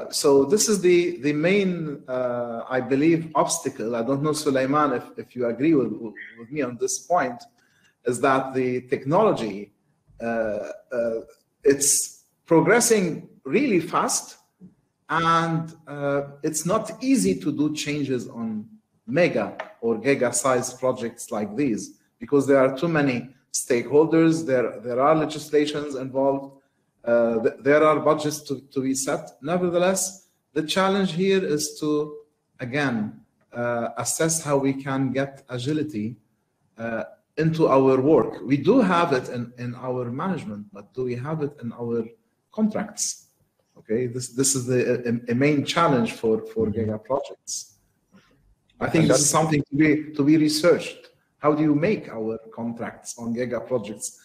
So this is the main, I believe, obstacle. I don't know, Sulaiman, if you agree with me on this point, is that the technology, it's progressing really fast, and it's not easy to do changes on mega or giga-sized projects like these because there are too many stakeholders, there are legislations involved, there are budgets to be set. Nevertheless, the challenge here is to, again, assess how we can get agility into our work. We do have it in our management, but do we have it in our contracts? Okay, this is a main challenge for giga projects. I think this is something to be researched. How do you make our contracts on giga projects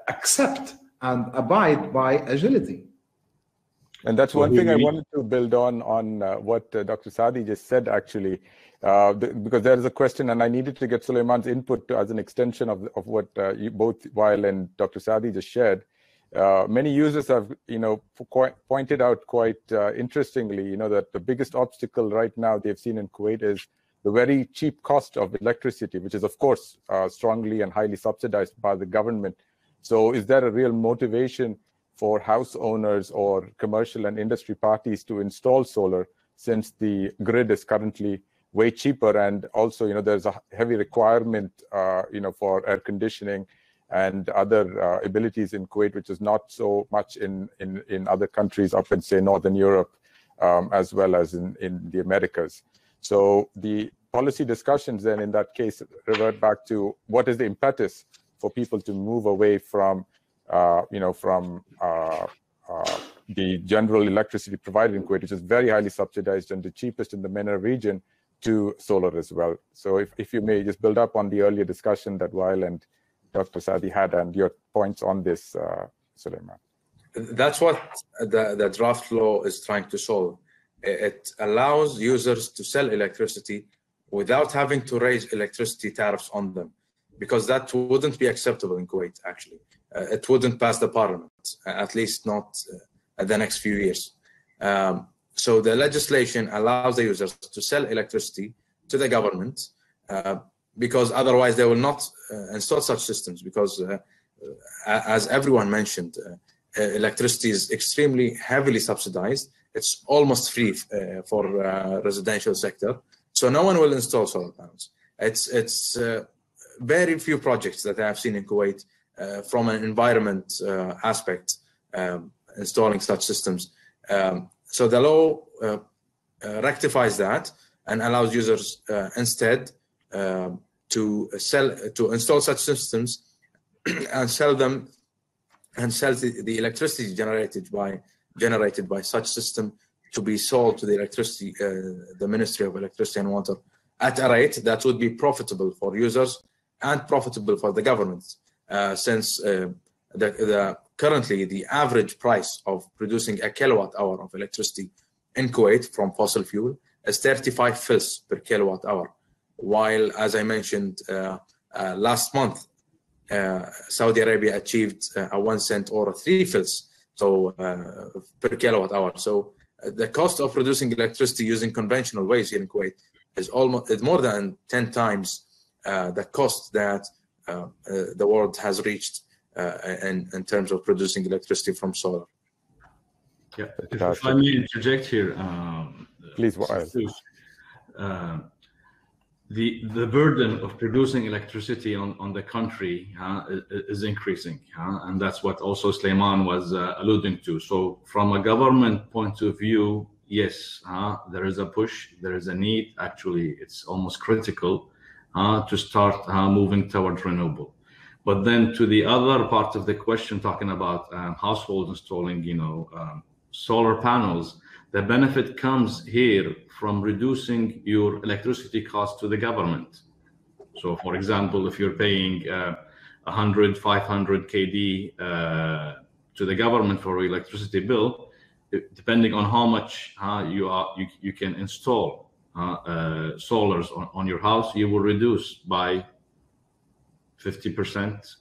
accept and abide by agility? And that's one thing I wanted to build on what Dr. Saadi just said, actually, because there is a question, and I needed to get Sulaiman's input as an extension of what both Wael and Dr. Saadi just shared. Many users have, pointed out quite interestingly, that the biggest obstacle right now they've seen in Kuwait is the very cheap cost of electricity, which is, of course, strongly and highly subsidized by the government. So is there a real motivation for house owners or commercial and industry parties to install solar, since the grid is currently way cheaper, and also there's a heavy requirement for air conditioning and other abilities in Kuwait, which is not so much in other countries up in, say, Northern Europe, as well as in the Americas. So the policy discussions then in that case revert back to what is the impetus for people to move away from the general electricity provided in Kuwait, which is very highly subsidized and the cheapest in the MENA region, to solar as well. So if you may just build up on the earlier discussion that Wael and Dr. Saadi had, and your points on this, Sulaiman. That's what the draft law is trying to solve. It allows users to sell electricity without having to raise electricity tariffs on them, because that wouldn't be acceptable in Kuwait, actually. It wouldn't pass the parliament, at least not at the next few years. So the legislation allows the users to sell electricity to the government, because otherwise they will not install such systems, because as everyone mentioned, electricity is extremely heavily subsidized. It's almost free for residential sector. So no one will install solar panels. It's very few projects that I have seen in Kuwait from an environment aspect installing such systems. So the law rectifies that and allows users instead to install such systems and sell them, and sell the electricity generated by such system to be sold to the Ministry of Electricity and Water at a rate that would be profitable for users and profitable for the government, since currently the average price of producing a kilowatt hour of electricity in Kuwait from fossil fuel is 35 fils per kilowatt hour, while, as I mentioned, last month Saudi Arabia achieved a 1 cent or 3 fils per kilowatt hour. So the cost of producing electricity using conventional ways here in Kuwait is more than 10 times the cost that the world has reached in terms of producing electricity from solar. Yeah, if I may interject here, please, Wael. The burden of producing electricity on the country is increasing, and that's what also Sulaiman was alluding to. So from a government point of view, yes, there is a push, there is a need. Actually, it's almost critical to start moving towards renewable. But then to the other part of the question, talking about households installing, solar panels, the benefit comes here from reducing your electricity cost to the government. So, for example, if you're paying 100, 500 KD to the government for your electricity bill, depending on how much you can install solars on your house, you will reduce by 50%.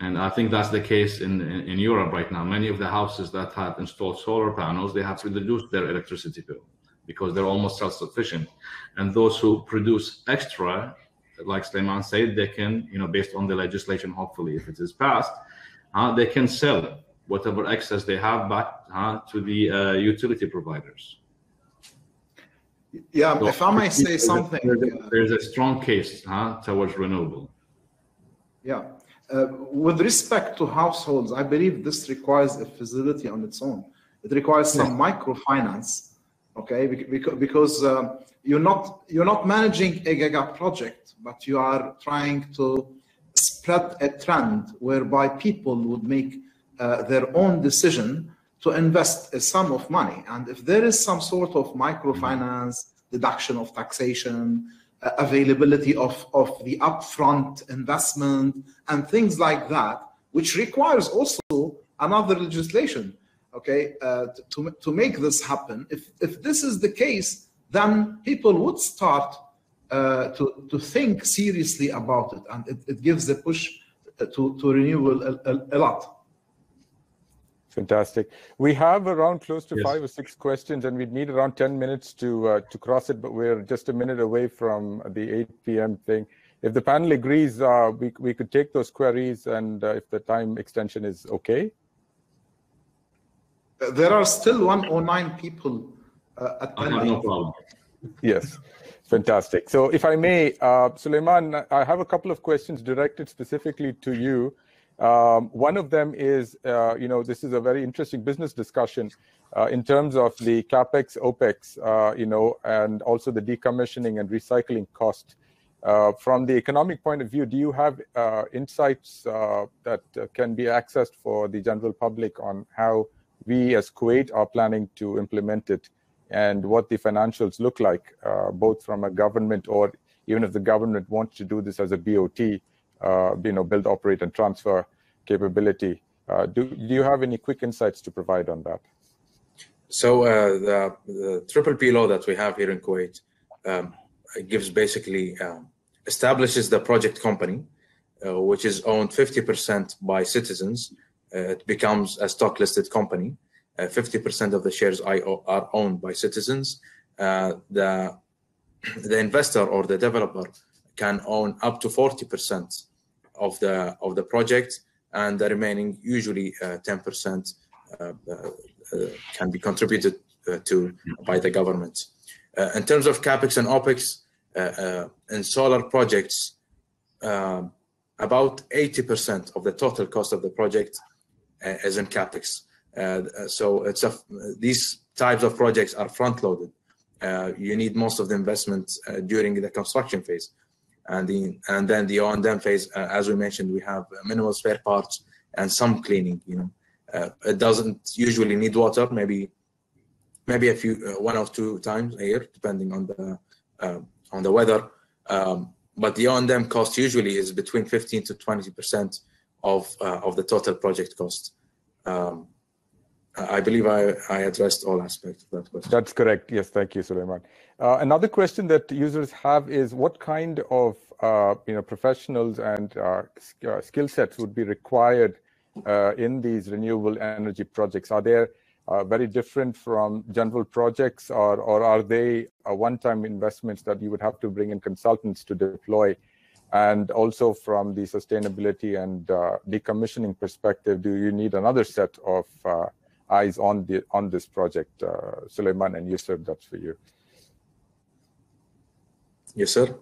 And I think that's the case in Europe right now. Many of the houses that have installed solar panels, they have reduced their electricity bill because they're almost self-sufficient. And those who produce extra, like Sulaiman said, they can, based on the legislation, hopefully, if it is passed, they can sell whatever excess they have back to the utility providers. Yeah, So if I may say something. There's a strong case towards renewable. Yeah. With respect to households, I believe this requires a feasibility on its own. It requires some microfinance, okay? Because you're not managing a giga project, but you are trying to spread a trend whereby people would make their own decision to invest a sum of money. And if there is some sort of microfinance, deduction of taxation, availability of the upfront investment and things like that, which requires also another legislation, okay, to make this happen. If this is the case, then people would start to think seriously about it, and it gives a push to renewable a lot. Fantastic. We have around close to 5 or 6 questions, and we'd need around 10 minutes to cross it, but we're just a minute away from the 8 p.m. thing. If the panel agrees, we could take those queries, and if the time extension is okay. There are still 109 people attending. No problem. Yes, fantastic. So if I may, Sulaiman, I have a couple of questions directed specifically to you. One of them is, this is a very interesting business discussion in terms of the CapEx, OpEx, and also the decommissioning and recycling cost. From the economic point of view, do you have insights that can be accessed for the general public on how we as Kuwait are planning to implement it and what the financials look like, both from a government or even if the government wants to do this as a BOT, build, operate, and transfer capability. Do you have any quick insights to provide on that? So the triple P law that we have here in Kuwait gives basically establishes the project company, which is owned 50% by citizens. It becomes a stock listed company. 50% of the shares are owned by citizens. The investor or the developer can own up to 40% of the project, and the remaining, usually 10%, can be contributed to by the government. In terms of capex and opex, in solar projects, about 80% of the total cost of the project is in capex. So these types of projects are front-loaded. You need most of the investment during the construction phase, and then the O&M phase. As we mentioned, we have minimal spare parts and some cleaning. It doesn't usually need water. Maybe a few 1 or 2 times a year, depending on the weather. But the O&M cost usually is between 15 to 20% of the total project cost. I believe I addressed all aspects of that question. That's correct. Yes, thank you, Sulaiman. Another question that users have is what kind of professionals and skill sets would be required in these renewable energy projects? Are they very different from general projects, or are they one-time investments that you would have to bring in consultants to deploy? And also from the sustainability and decommissioning perspective, do you need another set of eyes on this project? Sulaiman and Yuser, that's for you. Yes, sir.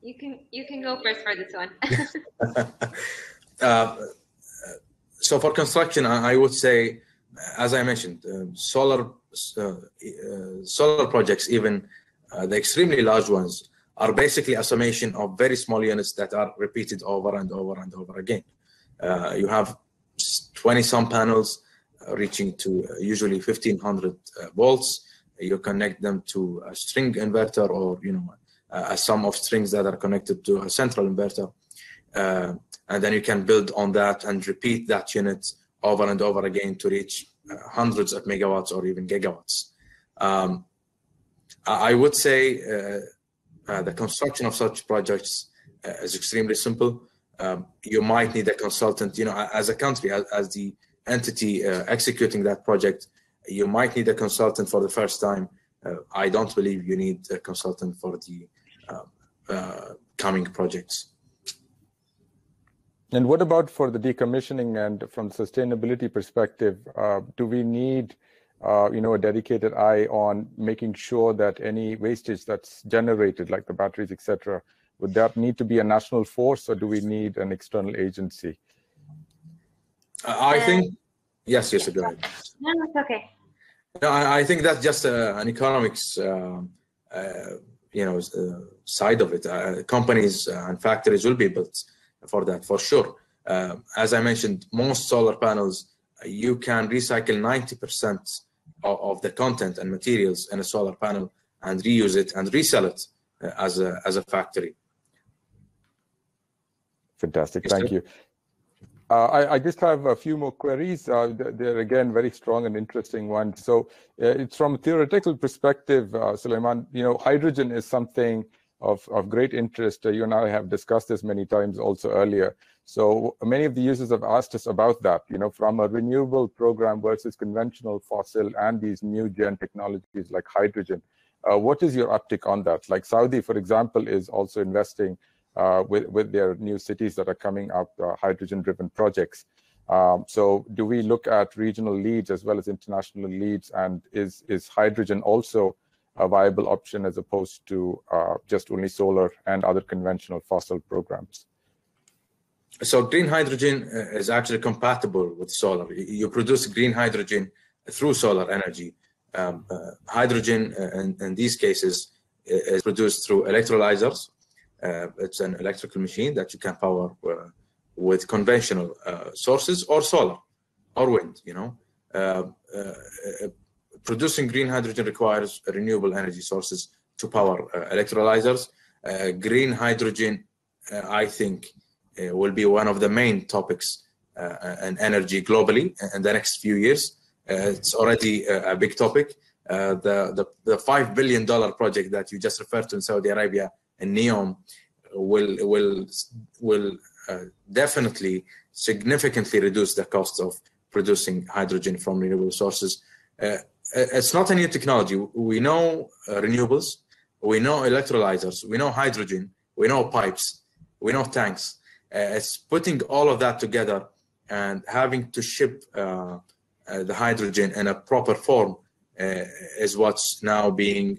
You can go first for this one. So for construction, I would say, as I mentioned, solar projects, even the extremely large ones, are basically a summation of very small units that are repeated over and over and over again. You have 20-some panels reaching to usually 1,500 volts. You connect them to a string inverter, or a sum of strings that are connected to a central inverter, and then you can build on that and repeat that unit over and over again to reach hundreds of megawatts or even gigawatts. I would say the construction of such projects is extremely simple. You might need a consultant, as a country, as the entity executing that project. You might need a consultant for the first time. I don't believe you need a consultant for the coming projects. And what about for the decommissioning and from sustainability perspective? Do we need a dedicated eye on making sure that any wastage that's generated, like the batteries, etc., would that need to be a national force, or do we need an external agency? I think, yes, go ahead. No, it's okay. No, I think that's just an economics, side of it. Companies and factories will be built for that, for sure. As I mentioned, most solar panels, you can recycle 90% of the content and materials in a solar panel and reuse it and resell it as a factory. Fantastic, thank you. I just have a few more queries. They're again very strong and interesting ones. So it's from a theoretical perspective, Sulaiman, hydrogen is something of great interest. You and I have discussed this many times also earlier. So many of the users have asked us about that, from a renewable program versus conventional fossil and these new gen technologies like hydrogen. What is your uptick on that? Like Saudi, for example, is also investing with their new cities that are coming up, hydrogen-driven projects. So do we look at regional leads as well as international leads, and is hydrogen also a viable option as opposed to just only solar and other conventional fossil programs? So green hydrogen is actually compatible with solar. You produce green hydrogen through solar energy. Hydrogen in these cases is produced through electrolyzers. It's an electrical machine that you can power with conventional sources or solar or wind. Producing green hydrogen requires renewable energy sources to power electrolyzers. Green hydrogen, I think, will be one of the main topics in energy globally in the next few years. It's already a big topic. The $5 billion project that you just referred to in Saudi Arabia and NEOM will definitely significantly reduce the cost of producing hydrogen from renewable sources. It's not a new technology. We know renewables, we know electrolyzers, we know hydrogen, we know pipes, we know tanks. It's putting all of that together and having to ship the hydrogen in a proper form is what's now being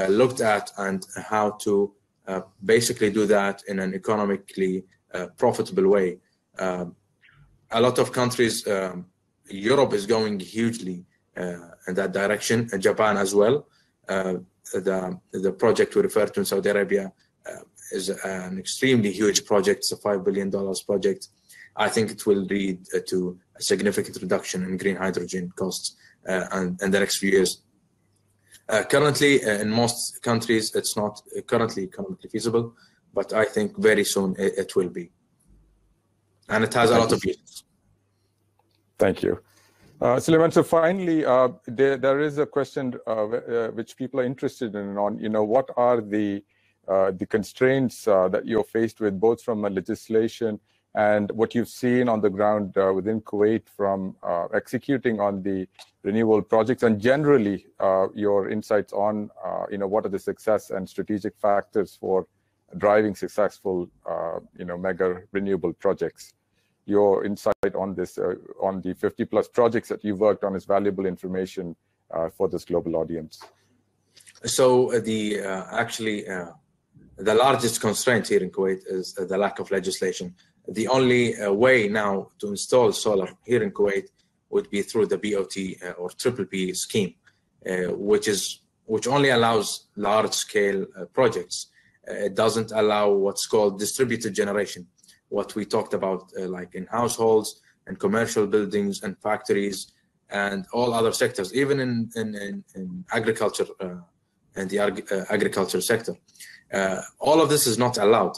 looked at, and how to basically do that in an economically profitable way. A lot of countries, Europe is going hugely in that direction, and Japan as well. The project we referred to in Saudi Arabia is an extremely huge project. It's a $5 billion project. I think it will lead to a significant reduction in green hydrogen costs in the next few years. Currently, in most countries, it's not currently economically feasible, but I think very soon it will be. And it has a lot of uses. Thank you. Sulaiman, so finally, there is a question which people are interested in on, what are the constraints that you're faced with, both from a legislation and what you've seen on the ground within Kuwait from executing on the renewable projects, and generally your insights on, what are the success and strategic factors for driving successful, mega renewable projects. Your insight on this, on the 50+ projects that you've worked on, is valuable information for this global audience. So actually, the largest constraint here in Kuwait is the lack of legislation. The only way now to install solar here in Kuwait would be through the BOT or PPP scheme, which only allows large-scale projects. It doesn't allow what's called distributed generation, what we talked about, like in households and commercial buildings and factories and all other sectors, even in agriculture and the agriculture sector. All of this is not allowed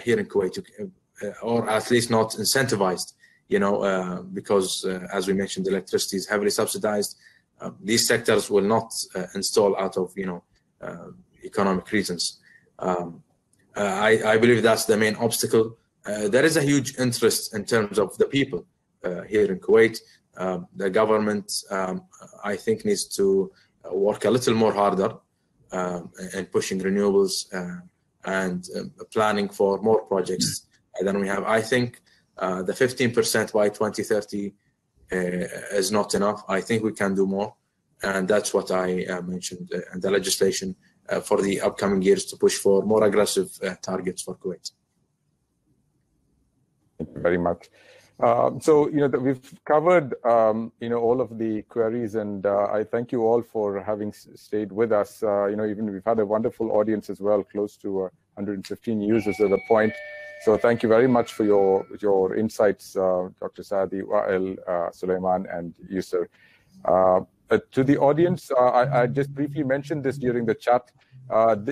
here in Kuwait, or at least not incentivized, because as we mentioned, electricity is heavily subsidized. These sectors will not install out of, economic reasons. I believe that's the main obstacle. There is a huge interest in terms of the people here in Kuwait. The government, I think, needs to work a little more harder in pushing renewables and planning for more projects than we have. I think the 15% by 2030 is not enough. I think we can do more. And that's what I mentioned in the legislation for the upcoming years, to push for more aggressive targets for Kuwait. Thank you very much. So, we've covered, all of the queries, and I thank you all for having stayed with us. Even we've had a wonderful audience as well, close to 115 users at a point. So thank you very much for your insights, Dr. Saadi, Wael, Sulaiman, and Yuser. To the audience, I just briefly mentioned this during the chat.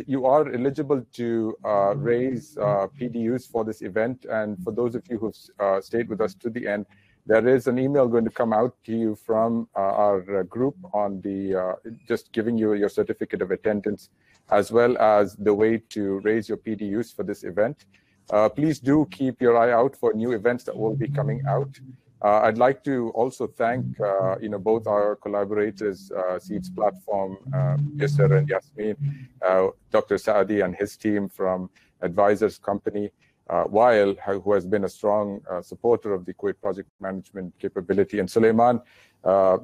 You are eligible to raise PDUs for this event. And for those of you who've stayed with us to the end, there is an email going to come out to you from our group on the just giving you your certificate of attendance, as well as the way to raise your PDUs for this event. Please do keep your eye out for new events that will be coming out. I'd like to also thank both our collaborators, Seeds Platform, Yuser and Yasmin, Dr. Saadi and his team from Advisors Company, Wael, who has been a strong supporter of the Kuwait Project Management capability, and Sulaiman,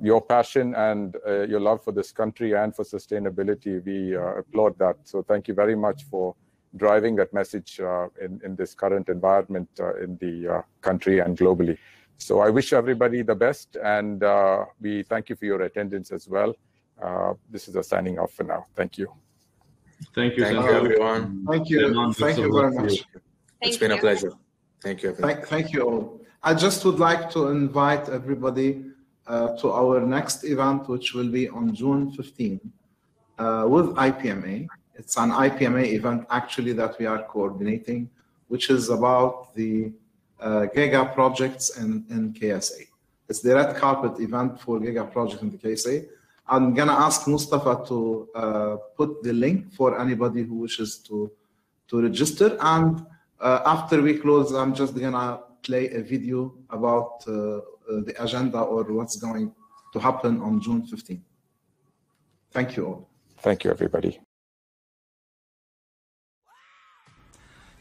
your passion and your love for this country and for sustainability, we applaud that. So thank you very much for driving that message in this current environment in the country and globally. So I wish everybody the best, and we thank you for your attendance as well. This is a signing off for now. Thank you. Thank you, Thank you, everyone. Thank you. Thank you very much. It's been a pleasure. Thank you. Thank you all. I just would like to invite everybody to our next event, which will be on June 15 with IPMA. It's an IPMA event actually that we are coordinating, which is about the Giga projects in KSA. It's the red carpet event for Giga project in the KSA. I'm gonna ask Mustafa to put the link for anybody who wishes to register. And after we close, I'm just gonna play a video about the agenda or what's going to happen on June 15. Thank you all. Thank you, everybody.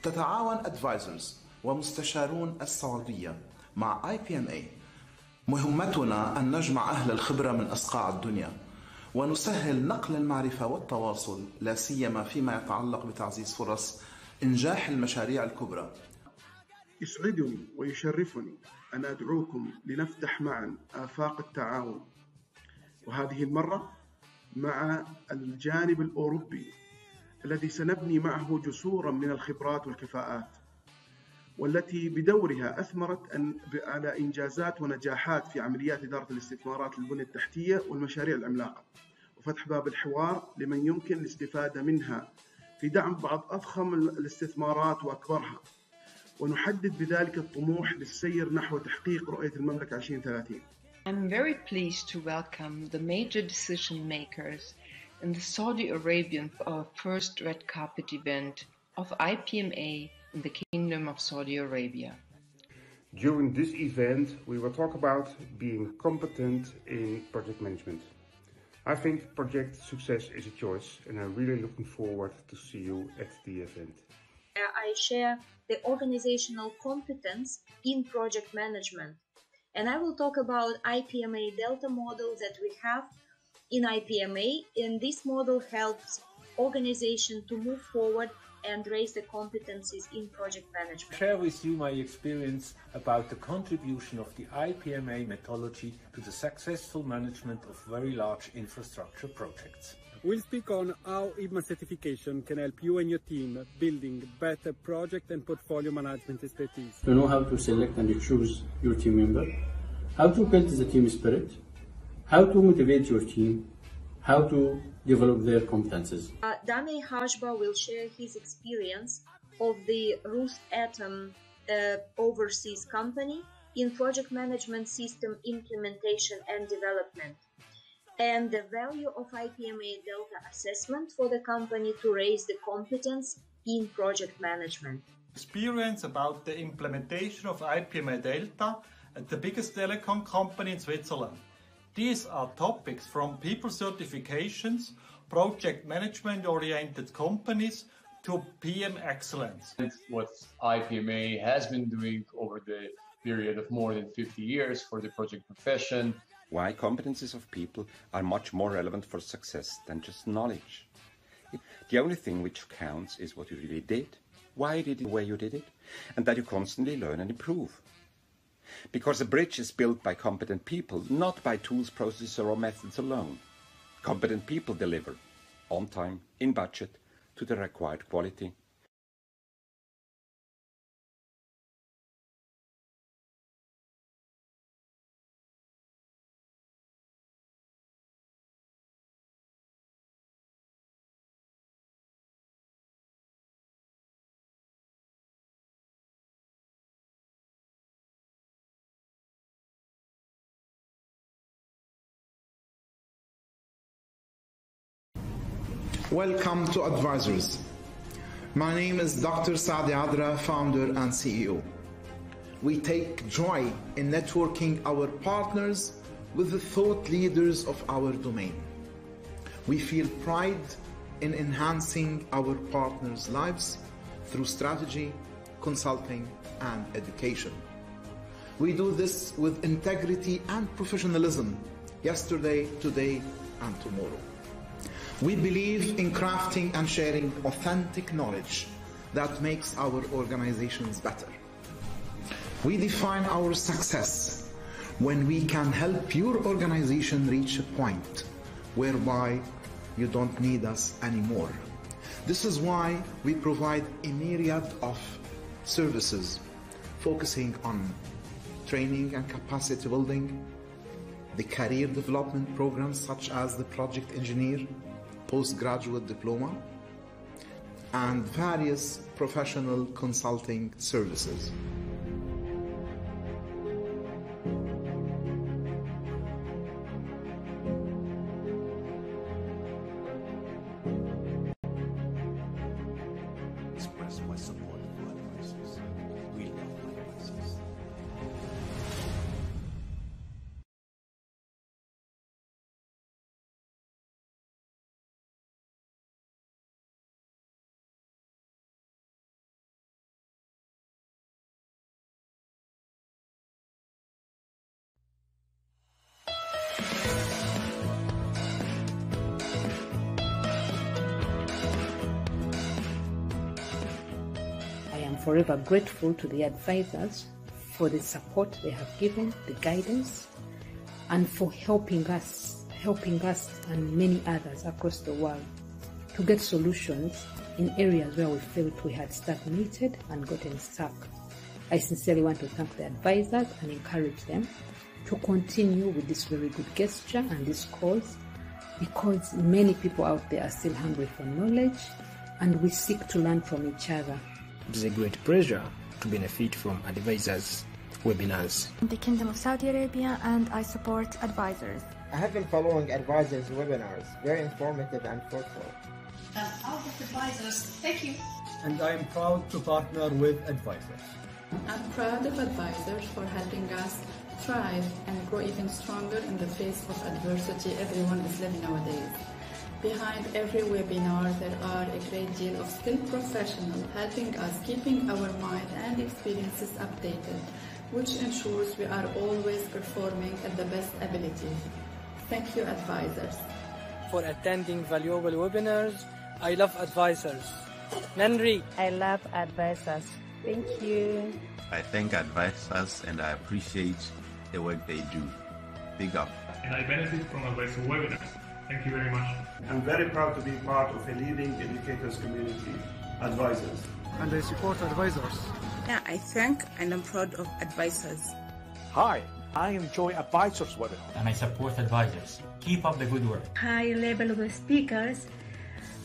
تتعاون Advisors ومستشارون السعودية مع IPMA. مهمتنا أن نجمع أهل الخبرة من أصقاع الدنيا ونسهل نقل المعرفة والتواصل، لا سيما فيما يتعلق بتعزيز فرص إنجاح المشاريع الكبرى. يسعدني ويشرفني أن أدعوكم لنفتح معا آفاق التعاون، وهذه المرة مع الجانب الأوروبي الذي سنبني معه جسورا من الخبرات والكفاءات، والتي بدورها أثمرت على إنجازات ونجاحات في عمليات إدارة الاستثمارات للبنية التحتية والمشاريع العملاقة، وفتح باب الحوار لمن يمكن الاستفادة منها في دعم بعض أضخم الاستثمارات وأكبرها، ونحدد بذلك الطموح للسير نحو تحقيق رؤية المملكة 2030. I'm very pleased to welcome the major decision makers in the Saudi Arabian first red carpet event of IPMA in the Kingdom of Saudi Arabia. During this event, we will talk about being competent in project management. I think project success is a choice, and I'm really looking forward to see you at the event. I share the organizational competence in project management, and I will talk about IPMA Delta model that we have in IPMA, and this model helps organization to move forward and raise the competencies in project management. Share with you my experience about the contribution of the IPMA methodology to the successful management of very large infrastructure projects. We'll speak on how IPMA certification can help you and your team building better project and portfolio management expertise. To know how to select and choose your team member, how to build the team spirit, how to motivate your team, how to develop their competences. Dame Hajba will share his experience of the Rosatom overseas company in project management system implementation and development, and the value of IPMA Delta assessment for the company to raise the competence in project management. Experience about the implementation of IPMA Delta at the biggest telecom company in Switzerland. These are topics from people certifications, project management oriented companies to PM excellence. What IPMA has been doing over the period of more than 50 years for the project profession. Why competencies of people are much more relevant for success than just knowledge. The only thing which counts is what you really did, why you did it the way you did it, and that you constantly learn and improve. Because a bridge is built by competent people, not by tools, processes, or methods alone. Competent people deliver, on time, in budget, to the required quality. Welcome to Advisors. My name is Dr. Saadi Adra, founder and CEO. We take joy in networking our partners with the thought leaders of our domain. We feel pride in enhancing our partners' lives through strategy, consulting, and education. We do this with integrity and professionalism, yesterday, today, and tomorrow. We believe in crafting and sharing authentic knowledge that makes our organizations better. We define our success when we can help your organization reach a point whereby you don't need us anymore. This is why we provide a myriad of services focusing on training and capacity building, the career development programs such as the project engineer, postgraduate diploma, and various professional consulting services. Express my support for advisors. We love advisors. Forever grateful to the advisors for the support they have given, the guidance, and for helping us and many others across the world to get solutions in areas where we felt we had stagnated and gotten stuck. I sincerely want to thank the advisors and encourage them to continue with this very good gesture and this cause, because many people out there are still hungry for knowledge and we seek to learn from each other. It is a great pleasure to benefit from advisors' webinars. In the Kingdom of Saudi Arabia, and I support advisors. I have been following advisors' webinars, very informative and fruitful. And out of advisors, thank you. And I am proud to partner with advisors. I'm proud of advisors for helping us thrive and grow even stronger in the face of adversity everyone is living nowadays. Behind every webinar, there are a great deal of skilled professionals helping us keeping our mind and experiences updated, which ensures we are always performing at the best ability. Thank you, advisors. For attending valuable webinars. I love advisors. Nandri. I love advisors. Thank you. I thank advisors and I appreciate the work they do. Big up. And I benefit from advisor webinars. Thank you very much. I'm very proud to be part of a leading educators community, advisors. And I support advisors. Yeah, I thank and I'm proud of advisors. Hi, I enjoy advisors webinar. And I support advisors. Keep up the good work. High level of speakers,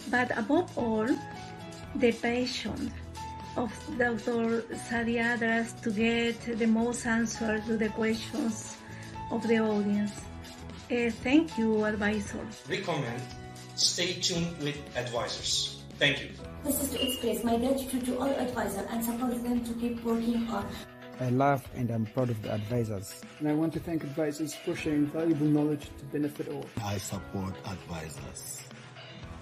but above all, the passion of Dr. Saadi Adra to get the most answers to the questions of the audience. Thank you, advisors. Recommend stay tuned with advisors. Thank you. This is to express my gratitude to all advisors and support them to keep working on. I love and I'm proud of the advisors. And I want to thank advisors for sharing valuable knowledge to benefit all. I support advisors.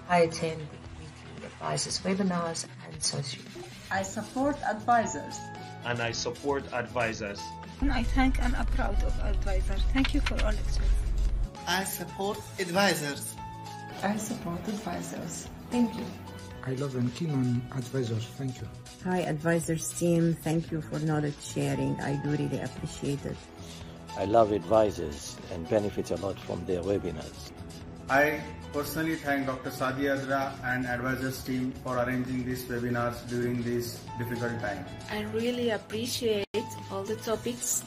I attend weekly advisors webinars and social. I support advisors. And I support advisors. And I thank and am proud of advisors. Thank you for all experience. I support advisors. I support advisors. Thank you. I love and keen on advisors. Thank you. Hi, advisors team. Thank you for knowledge sharing. I do really appreciate it. I love advisors and benefit a lot from their webinars. I personally thank Dr. Saadi Adra and advisors team for arranging these webinars during this difficult time. I really appreciate all the topics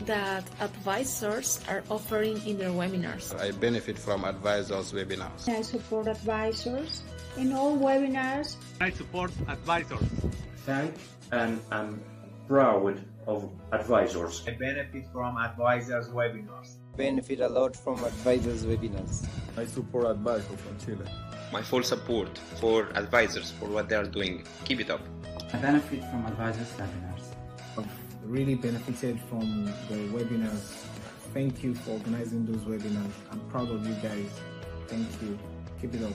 that advisors are offering in their webinars. I benefit from advisors' webinars. I support advisors in all webinars. I support advisors. Thank and I'm proud of advisors. I benefit from advisors' webinars. benefit a lot from advisors' webinars. I support advisors from Chile. My full support for advisors for what they are doing. Keep it up. I benefit from advisors' webinars. I've really benefited from the webinars. Thank you for organizing those webinars. I'm proud of you guys. Thank you. Keep it up.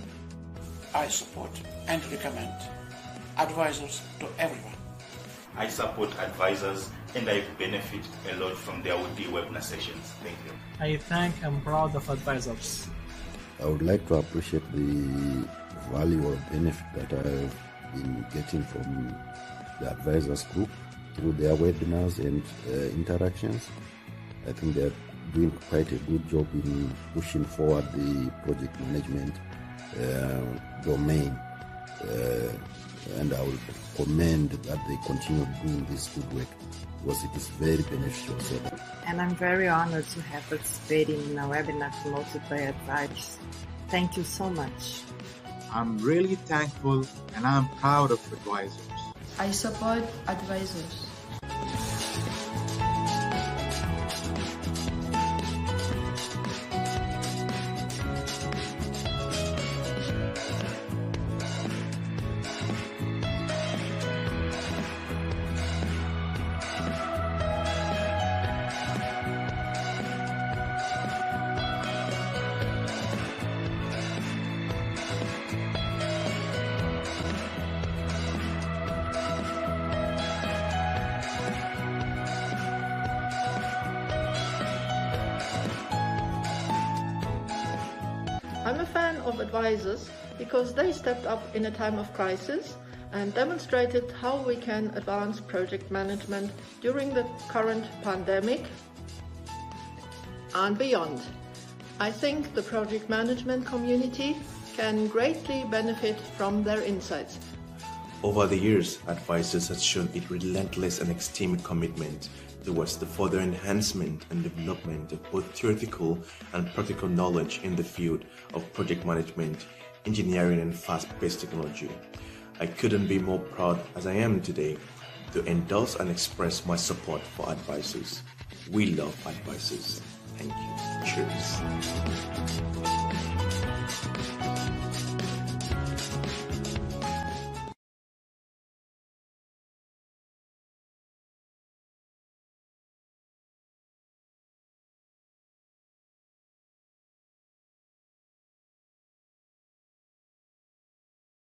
I support and recommend advisors to everyone. I support advisors and I benefit a lot from their weekly webinar sessions. Thank you. I thank and proud of advisors. I would like to appreciate the value or benefit that I've been getting from the advisors group through their webinars and interactions. I think they're doing quite a good job in pushing forward the project management domain. And I will commend that they continue doing this good work because it is very beneficial. And I'm very honored to have participated in a webinar promoted by advisors. Thank you so much. I'm really thankful and I'm proud of advisors. I support advisors. I'm a fan of advisors because they stepped up in a time of crisis and demonstrated how we can advance project management during the current pandemic and beyond. I think the project management community can greatly benefit from their insights. Over the years, advisors has shown its relentless and extreme commitment towards the further enhancement and development of both theoretical and practical knowledge in the field of project management, engineering and fast-paced technology. I couldn't be more proud as I am today to endorse and express my support for advisors. We love advisors. Thank you. Cheers.